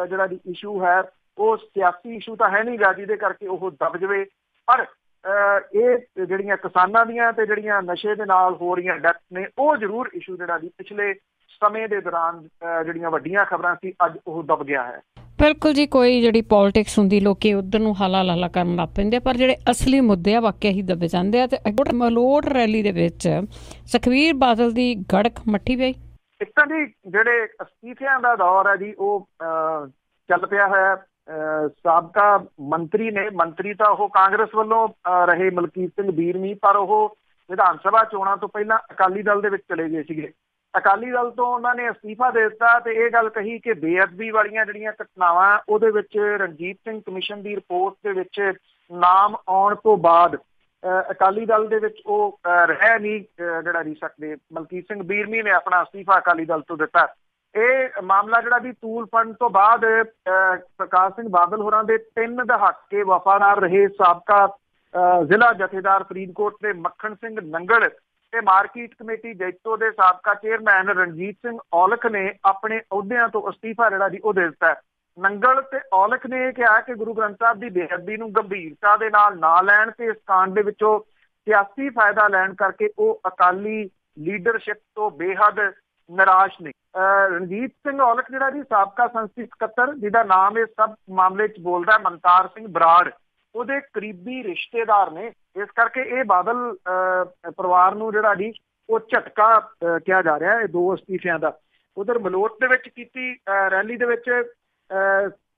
ਜਿਹੜਾ ਜੀ ਇਸ਼ੂ ਹੈ, ਉਹ ਸਿਆਸੀ ਇਸ਼ੂ ਤਾਂ ਹੈ ਨਹੀਂ ਗਾ ਜਿਹਦੇ ਕਰਕੇ ਉਹ ਦਬ ਜਾਵੇ। ਪਰ ਇਹ ਜਿਹੜੀਆਂ ਕਿਸਾਨਾਂ ਦੀਆਂ ਤੇ ਜਿਹੜੀਆਂ ਨਸ਼ੇ ਦੇ ਨਾਲ ਹੋ ਰਹੀਆਂ ਡੈਥ ਨੇ ਉਹ ਜ਼ਰੂਰ ਇਸ਼ੂ ਜਿਹੜਾ ਜੀ ਪਿਛਲੇ ਸਮੇਂ ਦੇ ਦੌਰਾਨ ਜਿਹੜੀਆਂ ਵੱਡੀਆਂ ਖਬਰਾਂ ਸੀ ਅੱਜ ਉਹ ਦਬ ਗਿਆ ਹੈ। ਬਿਲਕੁਲ ਜੀ, ਕੋਈ ਜਿਹੜੀ ਪੋਲਿਟਿਕਸ ਹੁੰਦੀ ਲੋਕੀ ਉੱਧਰ ਨੂੰ ਹਾਲਾ ਲਾਲਾ ਕਰਨ ਲੱਗ ਪੈਂਦੇ, ਪਰ ਜਿਹੜੇ ਅਸਲੀ ਮੁੱਦੇ ਆ ਵਾਕਿਆ ਹੀ ਦਬੇ ਜਾਂਦੇ ਆ। ਤੇ ਮਲੋਟ ਰੈਲੀ ਦੇ ਵਿੱਚ ਸੁਖਬੀਰ ਬਾਦਲ ਦੀ ਗੜਕ ਮੱਠੀ ਪਈ। ਇੱਕ ਤਾਂ ਜੀ ਜਿਹੜੇ ਅਸਤੀਫਿਆਂ ਦਾ ਦੌਰ ਹੈ ਜੀ ਉਹ ਚੱਲ ਪਿਆ ਹੋਇਆ। ਸਾਬਕਾ ਮੰਤਰੀ ਨੇ, ਮੰਤਰੀ ਤਾਂ ਉਹ ਕਾਂਗਰਸ ਵੱਲੋਂ ਰਹੇ ਮਲਕੀਤ ਸਿੰਘ ਬੀਰਮੀ, ਪਰ ਉਹ ਵਿਧਾਨ ਸਭਾ ਚੋਣਾਂ ਤੋਂ ਪਹਿਲਾਂ ਅਕਾਲੀ ਦਲ ਦੇ ਵਿੱਚ ਚਲੇ ਗਏ ਸੀਗੇ। ਅਕਾਲੀ ਦਲ ਤੋਂ ਉਹਨਾਂ ਨੇ ਅਸਤੀਫਾ ਦੇ ਦਿੱਤਾ ਤੇ ਇਹ ਗੱਲ ਕਹੀ ਕਿ ਬੇਅਦਬੀ ਵਾਲੀਆਂ ਜਿਹੜੀਆਂ ਘਟਨਾਵਾਂ ਉਹਦੇ ਵਿੱਚ ਰਣਜੀਤ ਸਿੰਘ ਕਮਿਸ਼ਨ ਦੀ ਰਿਪੋਰਟ ਦੇ ਵਿੱਚ ਨਾਮ ਆਉਣ ਤੋਂ ਬਾਅਦ ਅਕਾਲੀ ਦਲ ਦੇ ਵਿੱਚ ਉਹ ਰਹਿ ਨਹੀਂ ਜਿਹੜਾ ਨਹੀਂ ਸਕਦੇ। ਮਲਕੀਤ ਸਿੰਘ ਬੀਰਮੀ ਨੇ ਆਪਣਾ ਅਸਤੀਫਾ ਅਕਾਲੀ ਦਲ ਤੋਂ ਦਿੱਤਾ। ਇਹ ਮਾਮਲਾ ਜਿਹੜਾ ਵੀ ਤੂਲ ਫੰਡ ਤੋਂ ਬਾਅਦ ਪ੍ਰਕਾਸ਼ ਸਿੰਘ ਬਾਦਲ ਹੋਰਾਂ ਦੇ 3 ਦਹਾਕੇ ਵਫਾਦਾਰ ਰਹੇ ਸਾਬਕਾ ਜ਼ਿਲ੍ਹਾ ਜਥੇਦਾਰ ਫਰੀਦਕੋਟ ਦੇ ਮੱਖਣ ਸਿੰਘ ਨੰਗਲ ਤੇ ਮਾਰਕੀਟ ਕਮੇਟੀ ਜੈਤੋ ਦੇ ਸਾਬਕਾ ਚੇਅਰਮੈਨ ਰਣਜੀਤ ਸਿੰਘ ਔਲਖ ਨੇ ਆਪਣੇ ਅਹੁਦਿਆਂ ਤੋਂ ਅਸਤੀਫਾ ਜਿਹੜਾ ਜੀ ਉਹ ਦੇ ਦਿੱਤਾ। ਨੰਗਲ ਤੇ ਔਲਖ ਨੇ ਇਹ ਕਿਹਾ ਕਿ ਗੁਰੂ ਗ੍ਰੰਥ ਸਾਹਿਬ ਦੀ ਬੇਅਦਬੀ ਨੂੰ ਗੰਭੀਰਤਾ ਦੇ ਨਾਲ ਨਾ ਲੈਣ ਤੇ ਇਸ ਕਾਂਡ ਦੇ ਵਿੱਚੋਂ ਸਿਆਸੀ ਫਾਇਦਾ ਲੈਣ ਕਰਕੇ ਉਹ ਅਕਾਲੀ ਲੀਡਰਸ਼ਿਪ ਤੋਂ ਬੇਹੱਦ ਨਿਰਾਸ਼ ਨੇ। ਰਣਜੀਤ ਸਿੰਘ ਔਲਖ ਜਿਹੜਾ ਜੀ ਸਾਬਕਾ ਸੰਸਦੀ ਸਕੱਤਰ, ਜਿਹਦਾ ਨਾਮ ਇਹ ਸਭ ਮਾਮਲੇ 'ਚ ਬੋਲਦਾ ਮਨਤਾਰ ਸਿੰਘ ਬਰਾੜ, ਉਹਦੇ ਕਰੀਬੀ ਰਿਸ਼ਤੇਦਾਰ ਨੇ। ਇਸ ਕਰਕੇ ਇਹ ਬਾਦਲ ਪਰਿਵਾਰ ਨੂੰ ਜਿਹੜਾ ਜੀ ਉਹ ਝਟਕਾ ਕਿਹਾ ਜਾ ਰਿਹਾ ਇਹ 2 ਅਸਤੀਫਿਆਂ ਦਾ। ਉਧਰ ਮਲੋਟ ਦੇ ਵਿੱਚ ਕੀਤੀ ਰੈਲੀ ਦੇ ਵਿੱਚ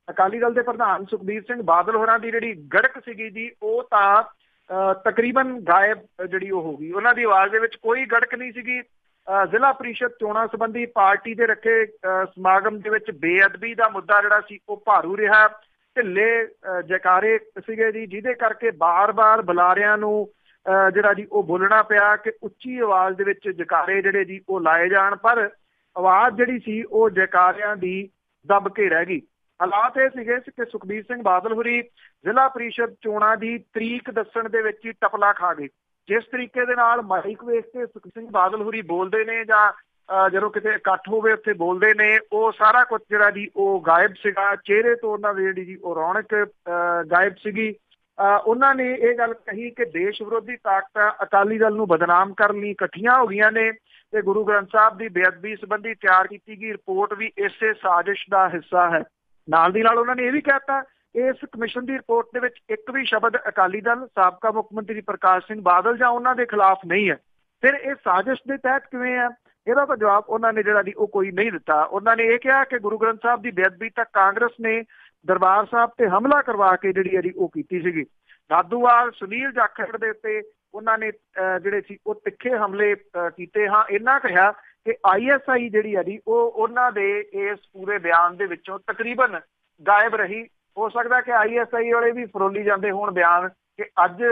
ਅਕਾਲੀ ਦਲ ਦੇ ਪ੍ਰਧਾਨ ਸੁਖਬੀਰ ਸਿੰਘ ਬਾਦਲ ਹੋਰਾਂ ਦੀ ਜਿਹੜੀ ਗੜਕ ਸੀਗੀ ਜੀ ਉਹ ਤਾਂ ਤਕਰੀਬਨ ਗਾਇਬ ਜਿਹੜੀ ਉਹ ਹੋ ਗਈ। ਉਹਨਾਂ ਦੀ ਆਵਾਜ਼ ਦੇ ਵਿੱਚ ਕੋਈ ਗੜਕ ਨਹੀਂ ਸੀਗੀ। ਜ਼ਿਲ੍ਹਾ ਪ੍ਰੀਸ਼ਦ ਚੋਣਾਂ ਸੰਬੰਧੀ ਪਾਰਟੀ ਦੇ ਰੱਖੇ ਸਮਾਗਮ ਦੇ ਵਿੱਚ ਬੇਅਦਬੀ ਦਾ ਮੁੱਦਾ ਜਿਹੜਾ ਸੀ ਉਹ ਭਾਰੂ ਰਿਹਾ। ਢਿੱਲੇ ਜੈਕਾਰੇ ਸੀਗੇ ਜੀ, ਜਿਹਦੇ ਕਰਕੇ ਬਾਰ-ਬਾਰ ਬੁਲਾਰਿਆਂ ਨੂੰ ਜਿਹੜਾ ਜੀ ਉਹ ਬੋਲਣਾ ਪਿਆ ਕਿ ਉੱਚੀ ਆਵਾਜ਼ ਦੇ ਵਿੱਚ ਜੈਕਾਰੇ ਜਿਹੜੇ ਜੀ ਉਹ ਲਾਏ ਜਾਣ, ਪਰ ਆਵਾਜ਼ ਜਿਹੜੀ ਸੀ ਉਹ ਜੈਕਾਰਿਆਂ ਦੀ ਦੱਬ ਕੇ ਰਹਿ ਗਈ। ਹਾਲਾਤ ਇਹ ਸੀਗੇ ਕਿ ਸੁਖਬੀਰ ਸਿੰਘ ਬਾਦਲ ਹੋਰੀ ਜ਼ਿਲ੍ਹਾ ਪ੍ਰੀਸ਼ਦ ਚੋਣਾਂ ਦੀ ਤਰੀਕ ਦੱਸਣ ਦੇ ਵਿੱਚ ਹੀ ਟਪਲਾ ਖਾ ਗਏ। ਜਿਸ ਤਰੀਕੇ ਦੇ ਨਾਲ ਮਾਈਕ ਵੇਖ ਕੇ ਸੁਖਬੀਰ ਸਿੰਘ ਬਾਦਲ ਹੋਰੀ ਬੋਲਦੇ ਨੇ ਜਾਂ ਜਦੋਂ ਕਿਤੇ ਇਕੱਠ ਹੋਵੇ ਉੱਥੇ ਬੋਲਦੇ ਨੇ, ਉਹ ਸਾਰਾ ਕੁਝ ਜਿਹੜਾ ਜੀ ਉਹ ਗਾਇਬ ਸੀਗਾ। ਚਿਹਰੇ ਤੋਂ ਉਹਨਾਂ ਦੀ ਜਿਹੜੀ ਜੀ ਉਹ ਰੌਣਕ ਗਾਇਬ ਸੀਗੀ। ਉਹਨਾਂ ਨੇ ਇਹ ਗੱਲ ਕਹੀ ਕਿ ਦੇਸ਼ ਵਿਰੋਧੀ ਤਾਕਤਾਂ ਅਕਾਲੀ ਦਲ ਨੂੰ ਬਦਨਾਮ ਕਰਨ ਲਈ ਇਕੱਠੀਆਂ ਹੋ ਗਈਆਂ ਨੇ ਤੇ ਗੁਰੂ ਗ੍ਰੰਥ ਸਾਹਿਬ ਦੀ ਬੇਅਦਬੀ ਸੰਬੰਧੀ ਤਿਆਰ ਕੀਤੀ ਗਈ ਰਿਪੋਰਟ ਵੀ ਇਸੇ ਸਾਜ਼ਿਸ਼ ਦਾ ਹਿੱਸਾ ਹੈ। ਨਾਲ ਦੀ ਨਾਲ ਉਹਨਾਂ ਨੇ ਇਹ ਵੀ ਕਹਿਤਾ ਇਸ ਕਮਿਸ਼ਨ ਦੀ ਰਿਪੋਰਟ ਦੇ ਵਿੱਚ ਇੱਕ ਵੀ ਸ਼ਬਦ ਅਕਾਲੀ ਦਲ, ਸਾਬਕਾ ਮੁੱਖ ਮੰਤਰੀ ਪ੍ਰਕਾਸ਼ ਸਿੰਘ ਬਾਦਲ ਜਾਂ ਉਹਨਾਂ ਦੇ ਖਿਲਾਫ ਨਹੀਂ ਹੈ। ਫਿਰ ਇਹ ਸਾਜ਼ਿਸ਼ ਦੇ ਤਹਿਤ ਕਿਵੇਂ ਹੈ, ਇਹਦਾ ਤਾਂ ਜਵਾਬ ਉਹਨਾਂ ਨੇ ਜਿਹੜਾ ਜੀ ਉਹ ਕੋਈ ਨਹੀਂ ਦਿੱਤਾ। ਉਹਨਾਂ ਨੇ ਇਹ ਕਿਹਾ ਕਿ ਗੁਰੂ ਗ੍ਰੰਥ ਸਾਹਿਬ ਦੀ ਬੇਅਦਬੀ ਤਾਂ ਕਾਂਗਰਸ ਨੇ ਦਰਬਾਰ ਸਾਹਿਬ ਤੇ ਹਮਲਾ ਕਰਵਾ ਕੇ ਜਿਹੜੀ ਹੈ ਜੀ ਉਹ ਕੀਤੀ ਸੀਗੀ। ਨਾਦੂਵਾਲ ਸੁਨੀਲ ਜਾਖੜ ਦੇ ਉੱਤੇ ਉਹਨਾਂ ਨੇ ਜਿਹੜੇ ਸੀ ਉਹ ਤਿੱਖੇ ਹਮਲੇ ਕੀਤੇ। ਹਾਂ, ਇੰਨਾ ਕਿਹਾ ਕਿ ISI ਜਿਹੜੀ ਹੈ ਜੀ ਉਹ ਉਹਨਾਂ ਦੇ ਇਸ ਪੂਰੇ ਬਿਆਨ ਦੇ ਵਿੱਚੋਂ ਤਕਰੀਬਨ ਗਾਇਬ ਰਹੀ। ਹੋ ਸਕਦਾ ਕਿ ISI ਵਾਲੇ ਵੀ ਫਰੋਲੀ ਜਾਂਦੇ ਹੋਣ ਬਿਆਨ ਕਿ ਅੱਜ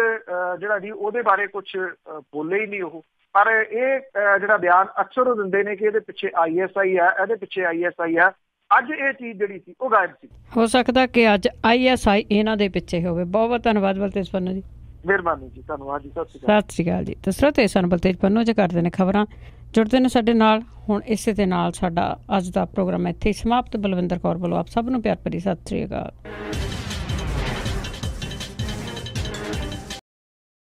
ਜਿਹੜਾ ਜੀ ਉਹਦੇ ਬਾਰੇ ਕੁਝ ਬੋਲੇ ਹੀ ਨਹੀਂ ਉਹ, ਪਰ ਇਹ ਜਿਹੜਾ ਬਿਆਨ ਅਕਸਰ ਉਹ ਦਿੰਦੇ ਨੇ ਕਿ ਇਹਦੇ ਪਿੱਛੇ ISI ਹੈ, ਇਹਦੇ ਪਿੱਛੇ ISI ਹੈ। ਅੱਜ ਇਹ ਚੀਜ਼ ਜਿਹੜੀ ਸੀ ਉਹ ਗਾਇਬ ਸੀ। ਹੋ ਸਕਦਾ ਕਿ ਅੱਜ ISI ਇਹਨਾਂ ਦੇ ਪਿੱਛੇ ਹੋਵੇ। ਬਹੁਤ ਬਹੁਤ ਧੰਨਵਾਦ ਬਲਤੇਜ ਪੰਨੂ ਜੀ। ਮਿਹਰਬਾਨੀ ਜੀ, ਧੰਨਵਾਦ ਜੀ, ਸਤਿ ਸ਼੍ਰੀ ਅਕਾਲ ਜੀ। ਤੇ ਸਰੋਤੇ ਸਨ ਬਲਤੇਜ ਪੰਨੂ ਜੀ ਕਰਦੇ ਨੇ ਖਬਰਾਂ, ਜੁੜਦੇ ਨੇ ਸਾਡੇ ਨਾਲ। ਹੁਣ ਇਸੇ ਦੇ ਨਾਲ ਸਾਡਾ ਅੱਜ ਦਾ ਪ੍ਰੋਗਰਾਮ ਇੱਥੇ ਹੀ ਸਮਾਪਤ। ਬਲਵਿੰਦਰ ਕੌਰ ਵੱਲੋਂ ਆਪ ਸਭ ਨੂੰ ਪਿਆਰ ਭਰੀ ਸਤਿ ਸ਼੍ਰੀ ਅਕਾਲ।